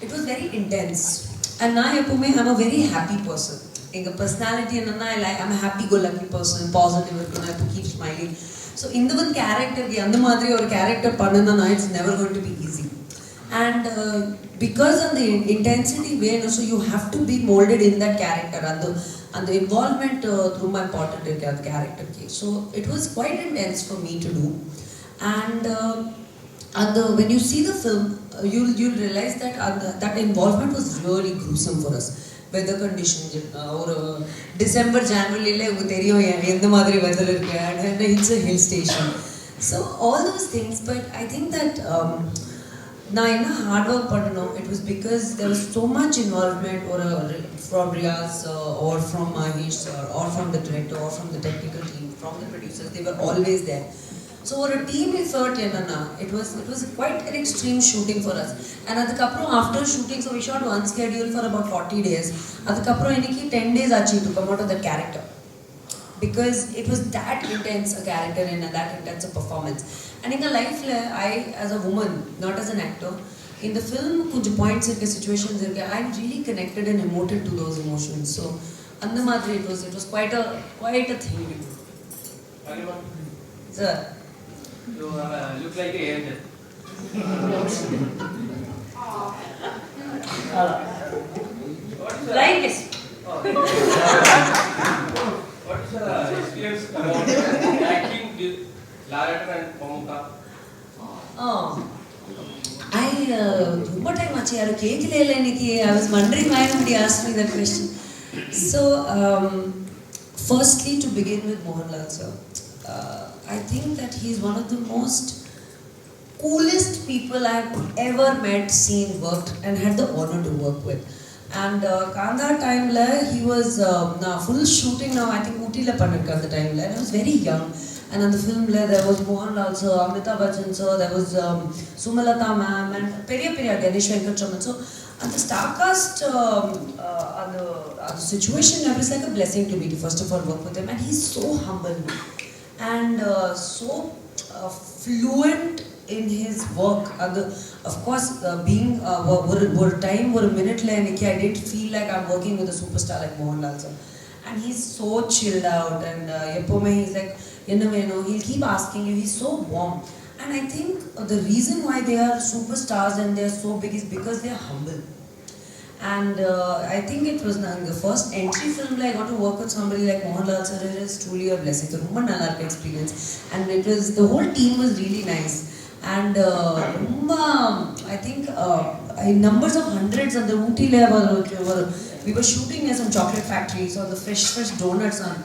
it was very intense. And now I'm a very happy person. In personality and I'm a happy-go-lucky person, positive, I have to keep smiling. So in the one character, or character panana, it's never going to be easy. And because of the intensity way, so you have to be molded in that character and the involvement through my important character case. So it was quite intense for me to do. And when you see the film, you'll realize that that involvement was really gruesome for us. Weather conditions, or December, January, weather and it's a hill station. So all those things, but I think that hard work, it was because there was so much involvement from Riaz or from Mahesh or from the director or from the technical team, from the producers. They were always there. So for a team effort, it was quite an extreme shooting for us. And after shooting, so we shot one schedule for about 40 days. Adukapro iniki 10 days achi to come out of that character. Because it was that intense a character and that intense a performance. And in a life, I as a woman, not as an actor, in the film, kunja points situations, I'm really connected and emoted to those emotions. So, andamadri it was quite a thing. Sir. You look like an angel. Like this. What is the experience about acting with Laraton and Pamuka? What time I was wondering why nobody asked me that question. So, firstly, to begin with Mohanlal sir, I think that he's one of the most coolest people I've ever met, seen, worked, and had the honor to work with. And Kandha time he was full shooting now. I think Ooty la pannirka at the time and I was very young. And on the film there was Mohanlal sir, Amitabh Bachchan sir, there was Sumalata ma'am, and Periya Ganesh Venkatraman. So and the star cast, the situation, it was like a blessing to me to first of all work with him. And he's so humble and so fluent in his work. Of course, being one time, one minute, I didn't feel like I'm working with a superstar like Mohanlal sir. And he's so chilled out, and he's like, he'll keep asking you. He's so warm. And I think the reason why they are superstars and they're so big is because they're humble. And I think it was the first entry film I got to work with somebody like Mohanlal sir. It is truly a blessing. It's a ரொம்ப experience. And the whole team was really nice. And I think in numbers of hundreds on the Ooty level, we were shooting at some chocolate factory, so the fresh donuts on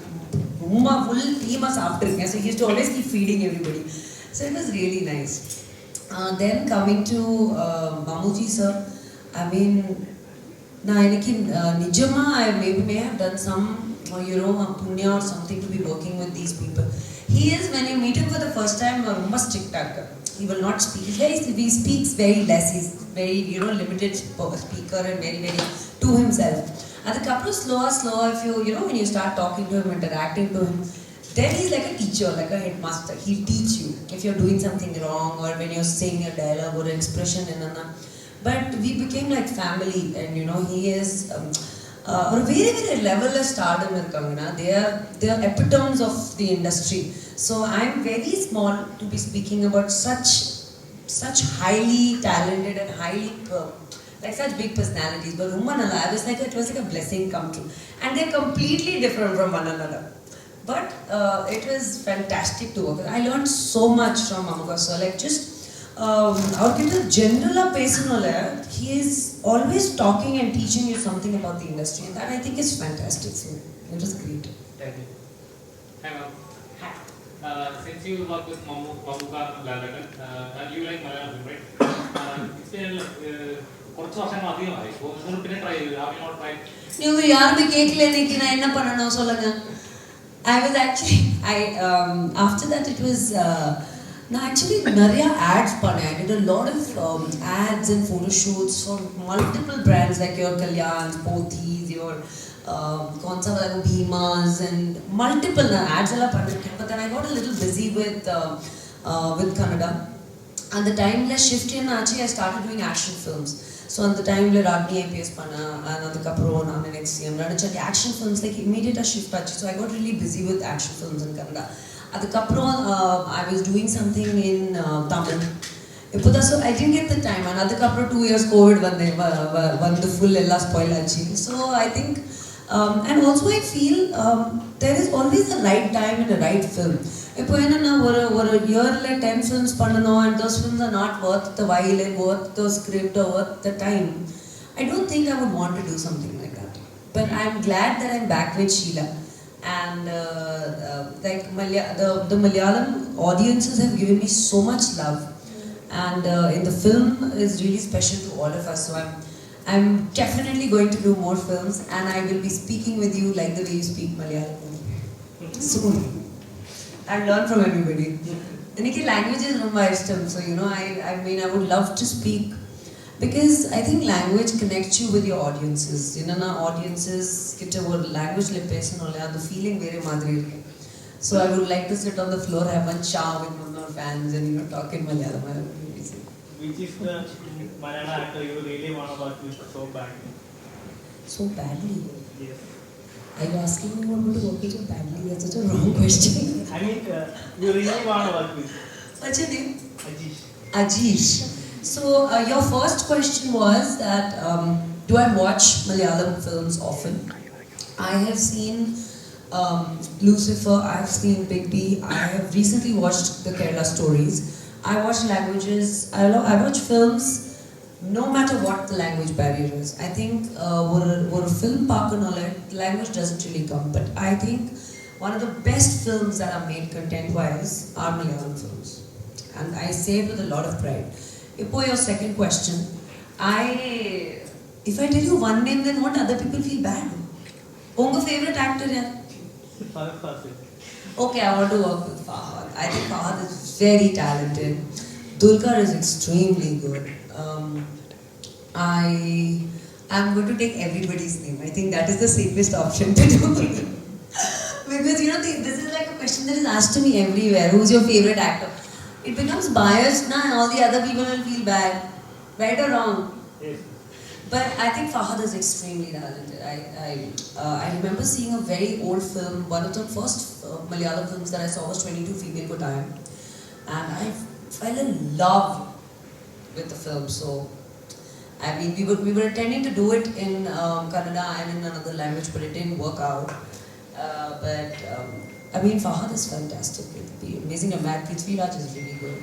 full team was after me. So he used to always keep feeding everybody. So it was really nice. Then coming to Mamuji sir, I mean, Nijama, I may have done some, punya or something to be working with these people. He is, when you meet him for the first time, a strict actor. He will not speak. He speaks very less. He's very, limited speaker and very, very to himself. And the couple of slower, if when you start talking to him, interacting to him, then he's like a teacher, like a headmaster. He'll teach you if you're doing something wrong or when you're saying a dialogue or an expression. But we became like family, and he is a very, very level of stardom in Kangana. They are epitomes of the industry. So I'm very small to be speaking about such highly talented and highly such big personalities. But it was like a blessing come true. And they're completely different from one another. But it was fantastic to work with. I learned so much from Mamuka sir. Like just ಅವ್ರಿಗಿಂತ general ಪೇಸನಲ್ಲ, he is always talking and teaching you something about the industry, and that I think is fantastic. So it was great. Thank you. Hang on. Since you work with Mamuka and Lalagan, and you like Malayalam, right? It's been കുറച്ച് വർഷങ്ങൾ അധികമായി. നിങ്ങൾ പിന്നെ try ചെയ്തു. Have you not tried? நீங்க யாருமே கேட்கல இன்னைக்கு நான் என்ன பண்ணணும் சொல்லுங்க. I was actually after that it was நான் actually நிறைய ads பண்ணேன். I did a lot of ads and photo shoots for multiple brands like your Kalyans, Pothys, your Consa Bhimas, and multiple ads alla பண்ணிருக்கேன். But then I got a little busy with Kannada. And the time la shift in actually I started doing action films. So at the time la Ragni IPS panna and adukapro naan NXTM nadicha action films like immediate a shift achi. So I got really busy with action films in Kannada. Adukapro I was doing something in Tamil. Ippoda so I didn't get the time, and adukapro 2 years COVID vandu full ella spoil achi. So I think and also I feel there is always the right time and the right film. இப்போ என்னன்னா ஒரு இயர்ல 10 films பண்ணணும், and those films are not worth the while and worth the script or worth the time. I don't think I would want to do something like that. But I'm glad that I'm back with Sheila, and like the Malayalam audiences have given me so much love, and in the film is really special to all of us. So I'm definitely going to do more films, and I will be speaking with you like the way you speak Malayalam soon. I learn from everybody. Eniki language is romba ishtam, so you know I mean I would love to speak, because I think language connects you with your audiences. You know, na audiences kitta or language le pesanolla the feeling vere madri irukku. So I would like to sit on the floor, have one cha with my fans, and you know talk in Malayalam. Which is the Malayalam actor you really want to work with so badly? So badly? Yes. Are you asking me what to work with so badly? That's such a wrong question. I mean, you really want to work with What's your name? Ajish. Ajish. So your first question was that do I watch Malayalam films often? I have seen Lucifer, I have seen Big B, I have recently watched the Kerala Stories. I watch languages, I watch films no matter what the language barrier is. I think ஒரு film பார்க்கணும்ல language doesn't really come, but I think one of the best films that are made content-wise are Malayalam films, and I say it with a lot of pride. Ippo your second question, if I tell you one name, then what, other people feel bad? Unga favorite actor yaar? Fahad Fasil. Okay, I want to work with Fahad. I think Fahad is very talented. Dulquer is extremely good. I'm going to take everybody's name. I think that is the safest option to do. Because you know, this is like a question that is asked to me everywhere. Who's your favorite actor? It becomes biased now, and all the other people will feel bad. Right or wrong? Yes. But I think Fahad is extremely talented. I remember seeing a very old film. One of the first Malayalam films that I saw was 22 Female Kottayam, and I fell in love with the film. So, I mean, we were intending to do it in Kannada and in another language, but it didn't work out. But I mean, Fahad is fantastic. It'd be amazing. And Matt Prithviraj is really good.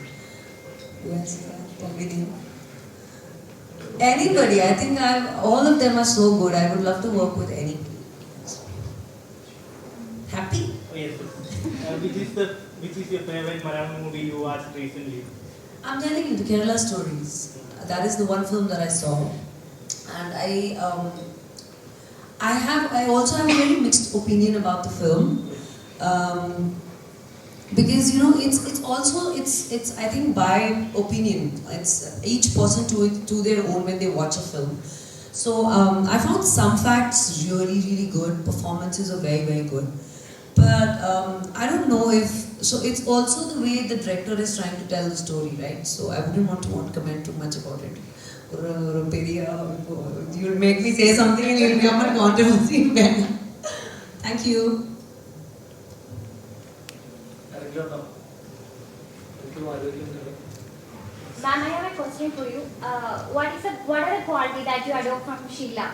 Who else is that? Anybody. I think all of them are so good. I would love to work with anybody. Happy? Oh, yes. Which is your favorite Malayalam movie you watched recently? I'm telling you, the Kerala Stories. That is the one film that I saw, and I also have a very mixed opinion about the film, because you know it's I think by opinion. It's each person to their own when they watch a film. So I found some facts really good. Performances are very good. But I don't know if, so it's also the way the director is trying to tell the story, right? So I wouldn't want to comment too much about it. You'll make me say something and you'll become a controversy. Thank you. Ma'am, I have a question for you. What are the qualities that you adore from Sheila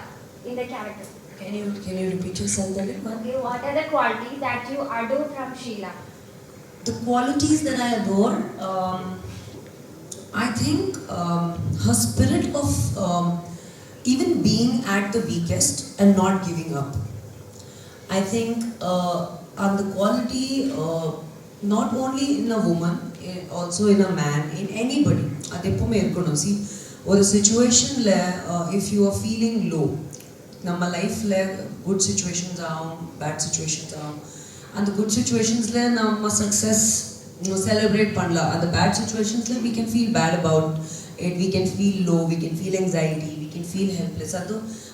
in the character? Can you repeat yourself that one? Okay, what are the qualities that you adore from Sheila? The qualities that I adore, I think her spirit of even being at the weakest and not giving up. I think and the quality not only in a woman, also in a man, in anybody. Adeppume irukonu. See, or a situation if you are feeling low, நம்ம லைஃப்ல good situations ஆகும், bad situations ஆகும். And the good situationsல நம்ம success celebrate பண்ணலாம். And the bad situationsல we can feel bad about it, we can feel low, we can feel anxiety, we can feel helpless.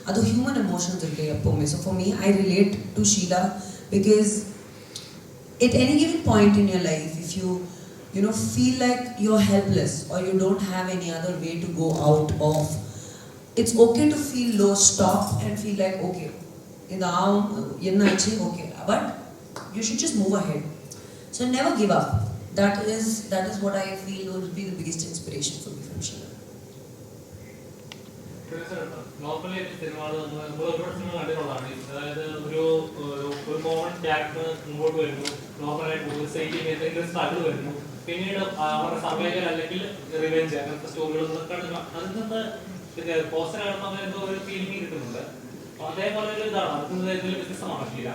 ಅದು human emotions இருக்கு எப்பவுமே. So for me, I relate to Sheila because at any given point in your life, if you know feel like you're helpless or you don't have any other way to go out of, it's okay to feel low, stop and feel like okay, okay, but you should just move ahead. So never give up. That is what I feel would be the biggest inspiration for me from Sheila. Normally സിനിമകൾ നമ്മൾ ഒരുപാട് cinema കണ്ടിട്ടുള്ളതാണ്. അതായത് ഒരു common character മുമ്പോട്ട് വരുന്നു, നോർമലായിട്ട് ഒരു സൈഡിൽ എന്തെങ്കിലും സ്ട്രഗിൾ വരുന്നു, പിന്നീട് അവരുടെ സർവൈവൽ അല്ലെങ്കിൽ റിവെഞ്ച് അങ്ങനത്തെ സ്റ്റോറികളൊക്കെ അതിൽ നിന്ന് പോസ്റ്റർ കാണുമ്പോൾ അങ്ങനെ എന്തോ ഒരു ഫീലിംഗ് കിട്ടുന്നുണ്ട്. അതേപോലെ ഒരു ഇതാണ് അതിൽ നിന്ന് എന്തെങ്കിലും വ്യത്യസ്തമാണ് ഷീല.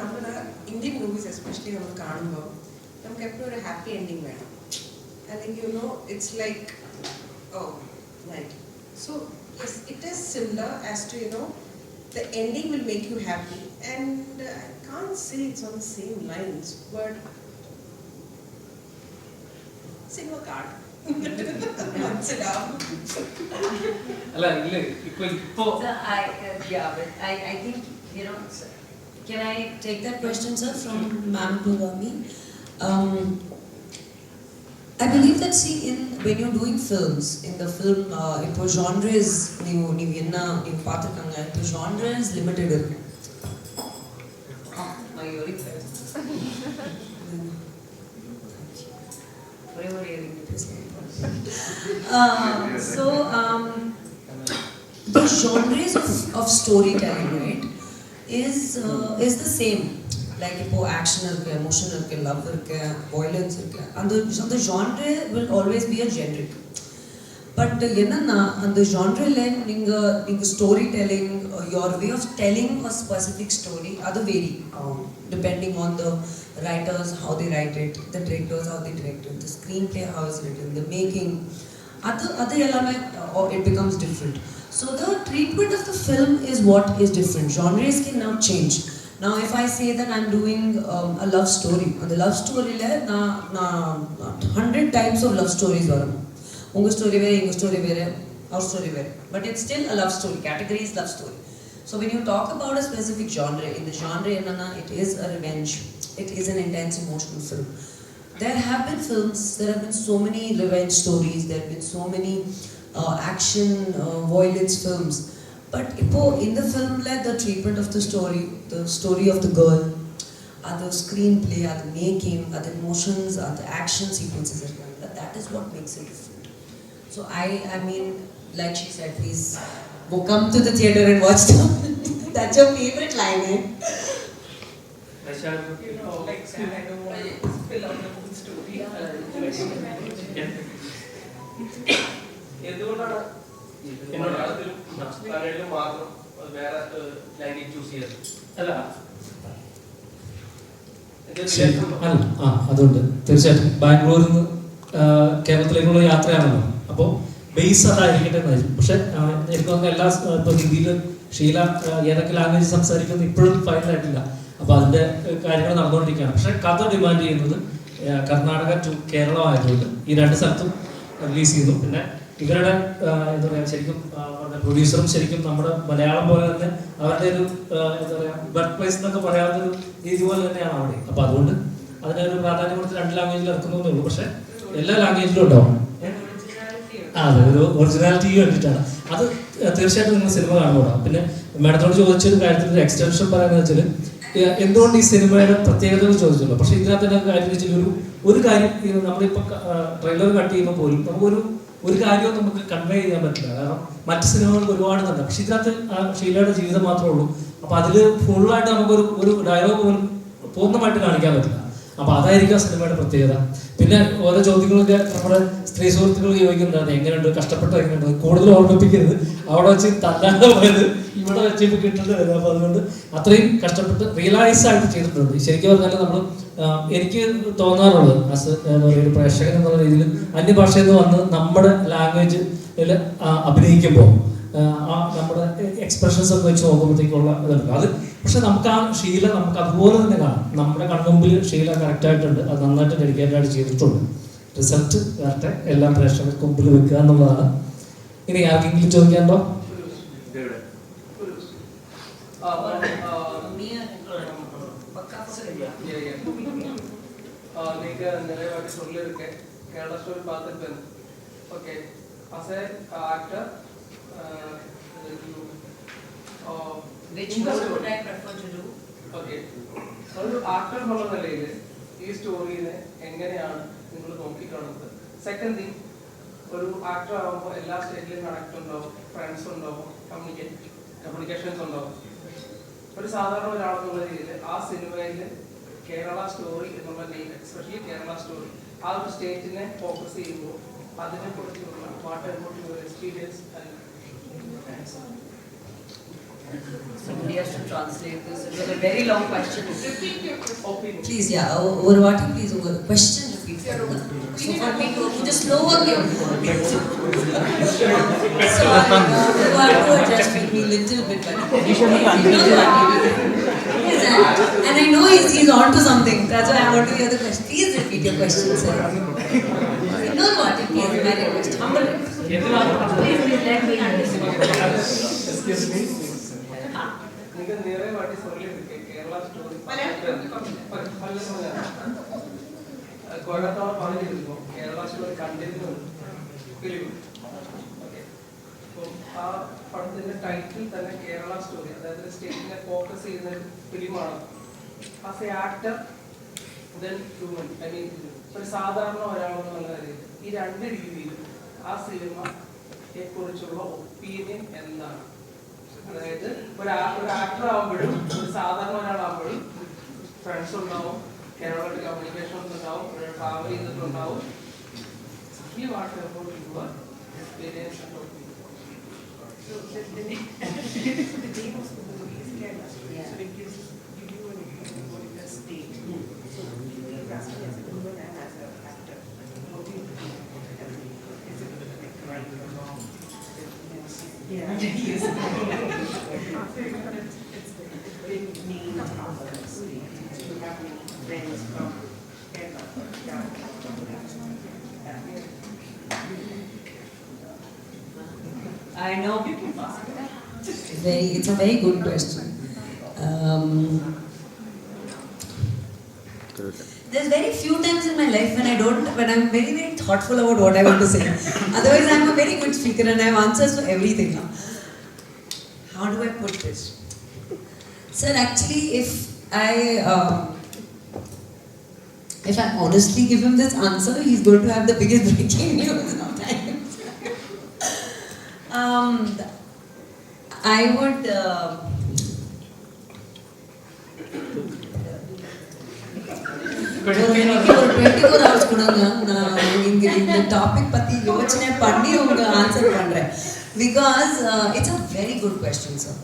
നമ്മുടെ ഇന്ത്യൻ മൂവീസ് എസ്പെഷ്യലി നമ്മൾ കാണുമ്പോൾ നമുക്ക് എപ്പോഴും ഒരു ഹാപ്പി എൻഡിങ് വേണം. അല്ലെങ്കിൽ you know it's like oh right. So yes it is similar as to you know the ending will make you happy, and I can't say it's on the same lines, but cinema card. Sit down. അല്ല ഇല്ല ഇപ്പൊ So I think, you know, can I take that question, sir, from Ma'am to Rami? I believe that, see, when you're doing films, in the film, ipo genre is ನೀವು என்ன ನೀವು பார்த்துக்கங்க, இப்போ genre is limited இருக்கு. my earring ஒரே earring so the genres of storytelling, right, is the same. Like இப்போ action இருக்கு, emotion இருக்கு, love இருக்கு, violence இருக்கு. அந்த genre will always be a generic. But என்னன்னா அந்த genreல நீங்க story telling, your way of telling a specific story, அது vary depending on the writers, how they write it, the directors, how they direct it, the screenplay, how it's written, the making, அது எல்லாமே it becomes different. So the treatment of the film is what is different. Genres can now change. Now if I say that I'm doing a love story, and the love story na 100 types of love stories varum. Unga story vere, inga story vere, our story vere, but it's still a love story. Category is love story. So when you talk about a specific genre, in the genre enna it is a revenge, it is an intense emotional film. There have been films, there have been so many revenge stories, there have been so many action violence films. But in the film, like the treatment of the story of the girl, the screenplay, the making, the emotions, the action sequences, that is what makes it different. So I mean, like she said, please go come to the theater and watch them. That's your favorite line, eh? You know, like I don't want to spill out the whole story. എന്തുകൊണ്ടാണ് മലയാളത്തിലും തമിഴിലും മാത്രം വേറെ language choose ചെയ്തത്? അല്ല അതുകൊണ്ട് തീർച്ചയായിട്ടും ബാംഗ്ലൂരിൽ നിന്ന് കേരളത്തിലേക്കുള്ള യാത്രയാണല്ലോ, അപ്പോൾ ബേസ് അതായിരിക്കട്ടെ എന്നായിരിക്കും. പക്ഷെ എനിക്ക് തോന്നുന്ന എല്ലാ ഇപ്പോൾ ഹിന്ദിയിൽ ഷീല ഏതൊക്കെ ലാംഗ്വേജ് സംസാരിക്കുന്നത് ഇപ്പോഴും ഫൈനലായിട്ടില്ല. അപ്പോൾ അതിൻ്റെ കാര്യങ്ങൾ നടന്നുകൊണ്ടിരിക്കുകയാണ്. പക്ഷെ കഥ ഡിമാൻഡ് ചെയ്യുന്നത് കർണാടക ടു കേരളം ആയതുകൊണ്ട് ഈ രണ്ട് സ്ഥലത്തും റിലീസ് ചെയ്തു. പിന്നെ ഇവരുടെ എന്താ പറയുക, ശരിക്കും പ്രൊഡ്യൂസറും ശരിക്കും നമ്മുടെ മലയാളം പോലെ തന്നെ അവരുടെ ഒരു എന്താ പറയുക ബർത്ത് പ്ലേസ് എന്നൊക്കെ പറയാവുന്നൊരു രീതി പോലെ തന്നെയാണ് അവിടെ. അപ്പോൾ അതുകൊണ്ട് അതിനൊരു പ്രാധാന്യം കൊടുത്ത് രണ്ട് ലാംഗ്വേജിൽ ഇറക്കുന്നതേ ഉള്ളൂ. പക്ഷെ എല്ലാ ലാംഗ്വേജിലും ഉണ്ടാവും. അതെ, ഒരു ഒറിജിനാലിറ്റി വേണ്ടിയിട്ടാണ് അത്. തീർച്ചയായിട്ടും നിങ്ങൾ സിനിമ കാണുന്നതാണ്. പിന്നെ മാഡത്തോട് ചോദിച്ചൊരു കാര്യത്തിൽ ഒരു എക്സ്റ്റൻഷൻ പറയാന്ന് വെച്ചാൽ എന്തുകൊണ്ട് ഈ സിനിമയുടെ പ്രത്യേകതകൾ ചോദിച്ചല്ലോ. പക്ഷെ ഇതിനകത്ത് തന്നെ കാര്യം വെച്ചാൽ ഒരു കാര്യം നമ്മളിപ്പോൾ ട്രെയിലർ കട്ട് ചെയ്യുമ്പോൾ പോലും ഒരു കാര്യവും നമുക്ക് കൺവേ ചെയ്യാൻ പറ്റില്ല. കാരണം മറ്റ് സിനിമകൾക്ക് ഒരുപാട് തന്നെ, പക്ഷെ ഇതിനകത്ത് ഷീലയുടെ ജീവിതം മാത്രമേ ഉള്ളൂ. അപ്പൊ അതിൽ ഫുള്ളായിട്ട് നമുക്കൊരു ഡയലോഗ് പോലും പൂർണ്ണമായിട്ട് കാണിക്കാൻ പറ്റില്ല. അപ്പൊ അതായിരിക്കും സിനിമയുടെ പ്രത്യേകത. പിന്നെ ഓരോ ചോദ്യങ്ങളൊക്കെ നമ്മുടെ സ്ത്രീ സുഹൃത്തുക്കൾ ചോദിക്കുന്നുണ്ടായിരുന്നു, എങ്ങനെയുണ്ട്, കഷ്ടപ്പെട്ട് എങ്ങനെയുണ്ട്, കൂടുതൽ ഓർമ്മിപ്പിക്കരുത്, അവിടെ വെച്ച് തല്ലാതെ പോയത് ഇവിടെ വെച്ച് ഇപ്പൊ കിട്ടേണ്ടി വരും. അപ്പൊ അതുകൊണ്ട് അത്രയും കഷ്ടപ്പെട്ട് റിയലൈസ് ആയിട്ട് ചെയ്തിട്ടുണ്ട്. ശരിക്കും പറഞ്ഞാൽ നമ്മൾ എനിക്ക് തോന്നാറുള്ളത് ഒരു പ്രേക്ഷകൻ എന്നുള്ള രീതിയിൽ അന്യഭാഷയിൽ നിന്ന് വന്ന് നമ്മുടെ ലാംഗ്വേജിൽ അഭിനയിക്കുമ്പോൾ നമ്മുടെ എക്സ്പ്രഷൻസ് ഒക്കെ വെച്ച് നോക്കുമ്പോഴത്തേക്കുള്ള ഇതുണ്ട്. അത് പക്ഷെ നമുക്ക് ആ ഷീല നമുക്ക് അതുപോലെ തന്നെ കാണാം. നമ്മുടെ കൺമുമ്പിൽ ഷീല കറക്റ്റായിട്ടുണ്ട്, അത് നന്നായിട്ട് ഡെഡിക്കേറ്റഡ് ആയിട്ട് ചെയ്തിട്ടുണ്ട്. റിസൾട്ട് വരട്ടെ, എല്ലാം പ്രേക്ഷകർക്ക് മുമ്പിൽ വെക്കുക എന്നുള്ളതാണ്. ഇനി ആർക്കെങ്കിലും ചോദിക്കാണ്ടോ? நீங்க நிறைய வாட்டி சொல்லியிருக்கேன் கேரளா ஸ்டோரி பார்த்துருப்பேன். Okay, as a actor, which role would I prefer to do? Okay, ഒരു ആക്ടർ എന്നുള്ള നിലയിൽ ഈ സ്റ്റോറിനെ എങ്ങനെയാണ് നിങ്ങൾ നോക്കിക്കാണുന്നത്? സെക്കൻഡ് തിങ്, ഒരു ആക്ടർ ആകുമ്പോൾ എല്ലാ സ്റ്റേജിലും കണക്ട് ഉണ്ടാവും, ഫ്രണ്ട്സ് ഉണ്ടാവും, കമ്മ്യൂണിക്കേഷൻസ് ഉണ്ടാവും. ഒരു സാധാരണ ഒരാളെന്നുള്ള രീതിയിൽ ആ സിനിമയിൽ കേരള സ്റ്റോറി എന്നുള്ള നെയിം, എസ്പെഷ്യലി കേരള സ്റ്റോറി, ആ ഒരു സ്റ്റേറ്റിനെ ഫോക്കസ് ചെയ്യുമ്പോൾ അതിനെക്കുറിച്ചുള്ള what about your experience? Somebody has to translate this. It was a very long question. Repeat your opinion. Please, yeah. Over what? Please, over question. Repeat. So for me to just slower game. So I want to address me a little bit better. And I know he's on to something. That's why I want to hear the question. Please repeat your question, sir. You know what? Please, my request. Humble request. Please let me understand. നിങ്ങൾ നിറയെ വാട്ടി சொல்லியிருக்கேன் Kerala story Coimbatore പറഞ്ഞിരുന്നു Kerala story കണ്ടിരുന്നു film. Okay, അപ്പോൾ ആ പടത്തിന്റെ title തന്നെ കേരള സ്റ്റോറി, അതായത് സ്റ്റേറ്റിനെ ഫോക്കസ് ചെയ്യുന്ന ഫിലിമാണ്. As a actor then human, I mean ഒരു സാധാരണ ഒരാളെന്നുള്ള നിലയിൽ ഈ രണ്ട് രീതിയിലും ആ സിനിമയെ കുറിച്ചുള്ള ഒപ്പീനിയൻ എന്താണ്? അതായത് ഒരു ആക്ടർ ആവുമ്പോഴും ഒരു സാധാരണ ഒരാളാകുമ്പോഴും ഫ്രണ്ട്സ് ഉണ്ടാവും, കേരളത്തിൽ കമ്മ്യൂണിക്കേഷൻസ് ഉണ്ടാവും, ട്രാവൽ ചെയ്തിട്ടുണ്ടാവും. ഈ what about your experience about me? So the name of the movie is Kerala Story. So it gives you an opinion about the state. So you casting as a woman and as an actor, what do you think? Is it like right or wrong? Yeah, yes. It's very neat. You have friends from Kerala. I know. It's a very good question. There's very few times in my life when I'm very, very thoughtful about what I want to say. Otherwise, I'm a very good speaker and I have answers for everything. How do I put this? Sir, actually, if I honestly give him this answer, he's going to have the biggest breaking news sometimes. I would. எனக்கு ஒரு 24 hours கொடுங்க, நான் இங்க இந்த topic பத்தி யோசனை பண்ணி உங்க ஆன்சர் பண்றேன். Because it's a very good question, sir.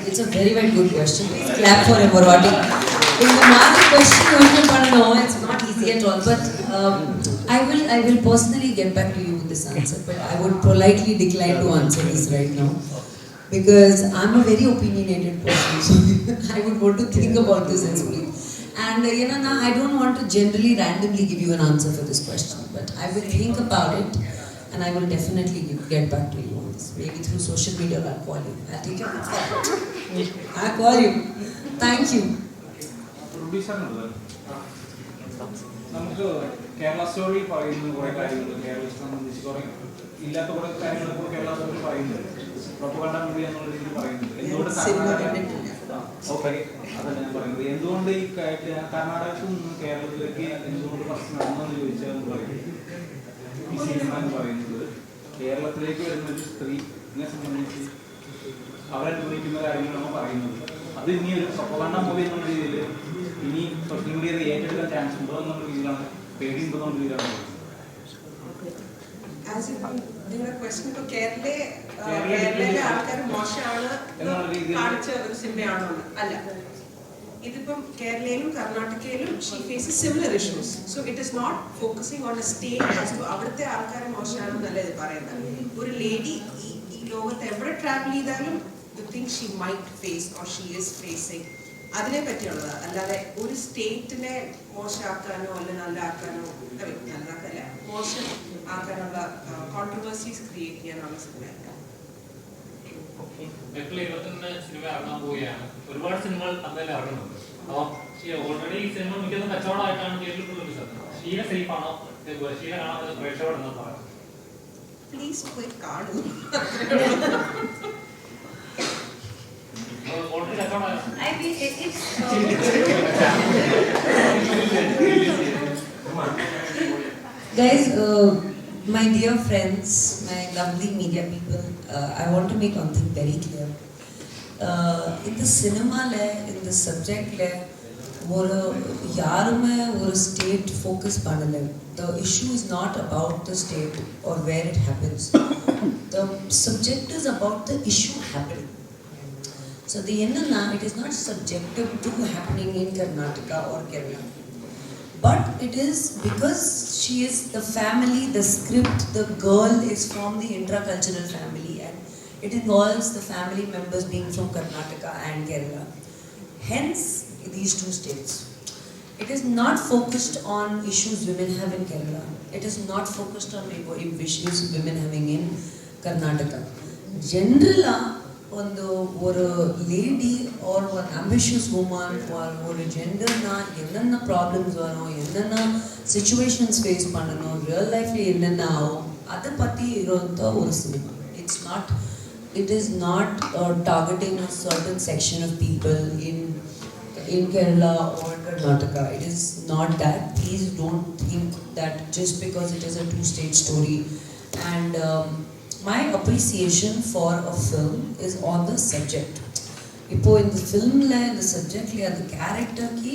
It's a very, very good question. Please clap for him or what? இந்த மாதிரி question யோசனை பண்ணணும், it's not easy at all. But I will personally get back to you with this answer. But I would politely decline to answer this right now. Because I'm a very opinionated person, so I would want to think about this and speak. And I don't want to generally randomly give you an answer for this question, but I will think about it and I will definitely get back to you on this. Maybe through social media, I'll call you. I'll take your call. I'll call you. Thank you. നമുക്ക് Kerala story പറയുന്ന കുറേ കാര്യങ്ങൾ, കേരളത്തെ സംബന്ധിച്ച് കുറേ ഇല്ലാത്ത കുറേ കാര്യങ്ങൾ കേരള സ്റ്റോറി പറയുന്നുണ്ട്. പ്രൊപ്പഗണ്ട മൂവി എന്നുള്ള രീതിയിൽ പറയുന്നുണ്ട്. എന്തുകൊണ്ട് ഓക്കെ, അതല്ല ഞാൻ പറയുന്നത്. എന്തുകൊണ്ട് ഈ കർണാടകത്തിൽ നിന്ന് കേരളത്തിലേക്ക് എന്തുകൊണ്ട് പ്രശ്നം നടന്നെന്ന് ചോദിച്ചാൽ പറയും ഈ സിനിമ എന്ന് പറയുന്നത് കേരളത്തിലേക്ക് വരുന്ന ഒരു സ്ത്രീനെ സംബന്ധിച്ച് അവരനുഭവിക്കുന്ന കാര്യങ്ങളാണ് പറയുന്നത്. അത് ഇനി ഒരു പ്രൊപ്പഗണ്ട മൂവി എന്നുള്ള രീതിയിൽ ഇനി സോഷ്യൽ മീഡിയ ഏറ്റെടുക്കാൻ ചാൻസ് ഉണ്ടോ എന്നുള്ള രീതിയിലാണ്, പേടിയുണ്ടോ എന്നുള്ള രീതിയിലാണ്. നിങ്ങളുടെ ക്വസ്റ്റ്യൻ ഇപ്പോൾ കേരളയിലെ ആൾക്കാർ മോശമാണ് കാണിച്ച ഒരു സിനിമയാണോ? അല്ല, ഇതിപ്പം കേരളയിലും കർണാടകയിലും she faces similar issues. So it is not focusing on a state as to അവിടുത്തെ ആൾക്കാർ മോശമാണെന്നല്ല ഇത് പറയുന്നത്. ഒരു ലേഡി ഈ ലോകത്ത് എവിടെ ട്രാവൽ ചെയ്താലും the thing she might face or she is facing അതിനെ പറ്റിയുള്ളത്. അല്ലാതെ ഒരു സ്റ്റേറ്റിനെ മോശമാക്കാനോ അല്ല നല്ലതാക്കാനോ, നല്ലതാക്കല്ല, മോശം ആക്കാനുള്ള കോൺട്രവേഴ്സീസ് ക്രിയേറ്റ് ചെയ്യാനുള്ള സിനിമയല്ല. ഏപ്രിൽ 22 സിനിമ ഇറങ്ങാൻ പോവുകയാണ്. ഒരുപാട് സിനിമകൾ അന്നേരം ഇറങ്ങുന്നുണ്ട്. അപ്പം ഓൾറെഡി ഈ സിനിമ മിക്കതും കച്ചവടമായിട്ടാണ് കേട്ടിട്ടുള്ള ഒരു സത്യം. ഷീല സേഫ് ആണോ? ഷീല കാണാൻ പ്രേക്ഷകരോട് എന്നാ പറയാം? പ്ലീസ് പോയി കാണൂ. Already കച്ചവടമായോ? I mean, it's Guys, my dear friends, my lovely media people, I want to make one thing very clear. In the cinema, in the subject, yarume or state focus panale. The issue is not about the state or where it happens. The subject is about the issue happening. So the enna, it is not subjective to happening in Karnataka or Kerala. But it is because she is the family, the script, the girl is from the intracultural family and it involves the family members being from Karnataka and Kerala. Hence, these two states. It is not focused on issues women have in Kerala. It is not focused on issues women having in Karnataka. Generally, ஒரு lady ஒரு ambitious woman ஒரு ஜெண்டர்னா என்னென்ன problems வரும், என்னென்ன situations face பண்ணணும், real லைஃப்ல என்னென்ன ஆகும், அதை பற்றி இருந்த ஒரு cinema. It is not targeting a certain section of people in Kerala or Karnataka. It is not that. Please don't think that just because it is a two-state story. And my appreciation for a film is on the subject. Ipo in the film the subject the character ki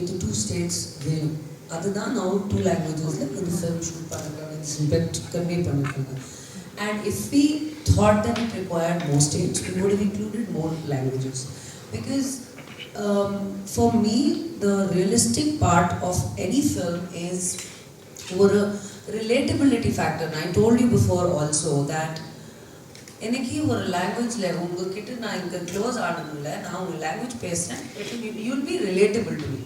idu two states venu adha now two languages in the film shoot pannanga subject convey pannanga. And if we thought that it required more states, we would have included more languages, because for me the realistic part of any film is relatability factor. I told you before also that enaki or language la unga kitta na inga close aanadilla na unga language pesren you'll be relatable to me,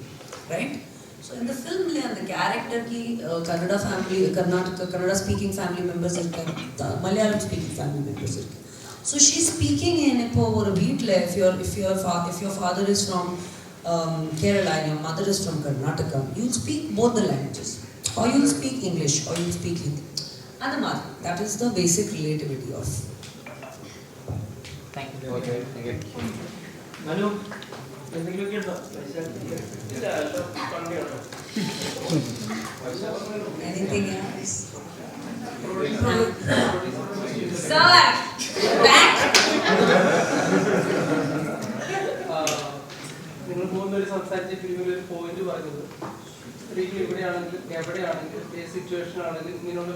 right? So in the film la and the character ki Kannada family, Kannada speaking family members irukku, Malayalam speaking family members irukku. So she's speaking in ipo or veetla if your father is from Kerala and your mother is from Karnataka, you'll speak both the languages. Or you speak English, or you speak Hindi. That is the basic relativity of. Thank you. Okay, thank you. Manu, എന്തെങ്കിലുമൊക്കെ ഉണ്ടോ? Anything else? Sir, back. നിങ്ങൾ മൂന്നുപേര് സംസാരിച്ച ഫിലിമിൽ ഒരു point പറഞ്ഞത് സ്ത്രീകൾ എവിടെയാണെങ്കിലും എവിടെയാണെങ്കിലും ഏത് സിറ്റുവേഷൻ ആണെങ്കിലും ഇങ്ങനെയുള്ള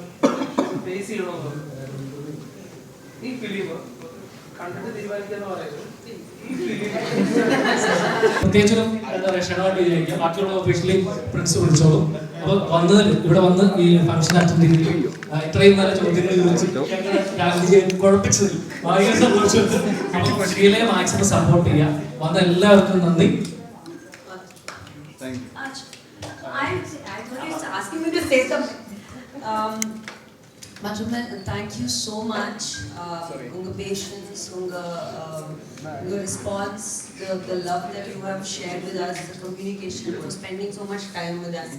ഫേസ് ചെയ്യണമെന്ന്. ഈ ഫിലിം കണ്ടിട്ട് തീരുമാനിക്കാന്ന് പറയുന്നത് പ്രത്യേകിച്ചൊരു എന്താ പറയുക ക്ഷണമായിട്ട് വിചാരിക്കാം. ബാക്കിയുള്ള ഒഫീഷ്യലി പ്രിൻസ് വിളിച്ചോളും. അപ്പോൾ വന്നതിൽ ഇവിടെ വന്ന് ഈ ഫംഗ്ഷൻ അറ്റൻഡ് ചെയ്തിട്ട് ഇത്രയും നല്ല ചോദ്യങ്ങൾ ചോദിച്ച് കുഴപ്പിച്ചതിൽ ഭയങ്കര സന്തോഷമുണ്ട്. അപ്പോൾ ഷീലയെ മാക്സിമം സപ്പോർട്ട് ചെയ്യുക. വന്ന എല്ലാവർക്കും നന്ദി. I thought it's asking me to say something. Manjuman, thank you so much. Unga patience, unga response, the love that you have shared with us, the communication, for spending so much time with us.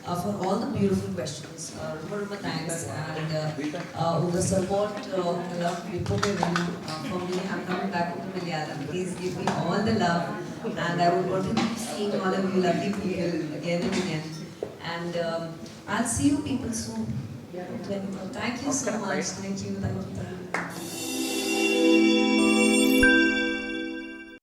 for all the beautiful questions. Rumba thanks and the support. For me, I'm coming back to Malayalam. Please give me all the love, and I would want to keep seeing all of you lovely people again and again. And I'll see you people soon. Thank you so much. Thank you.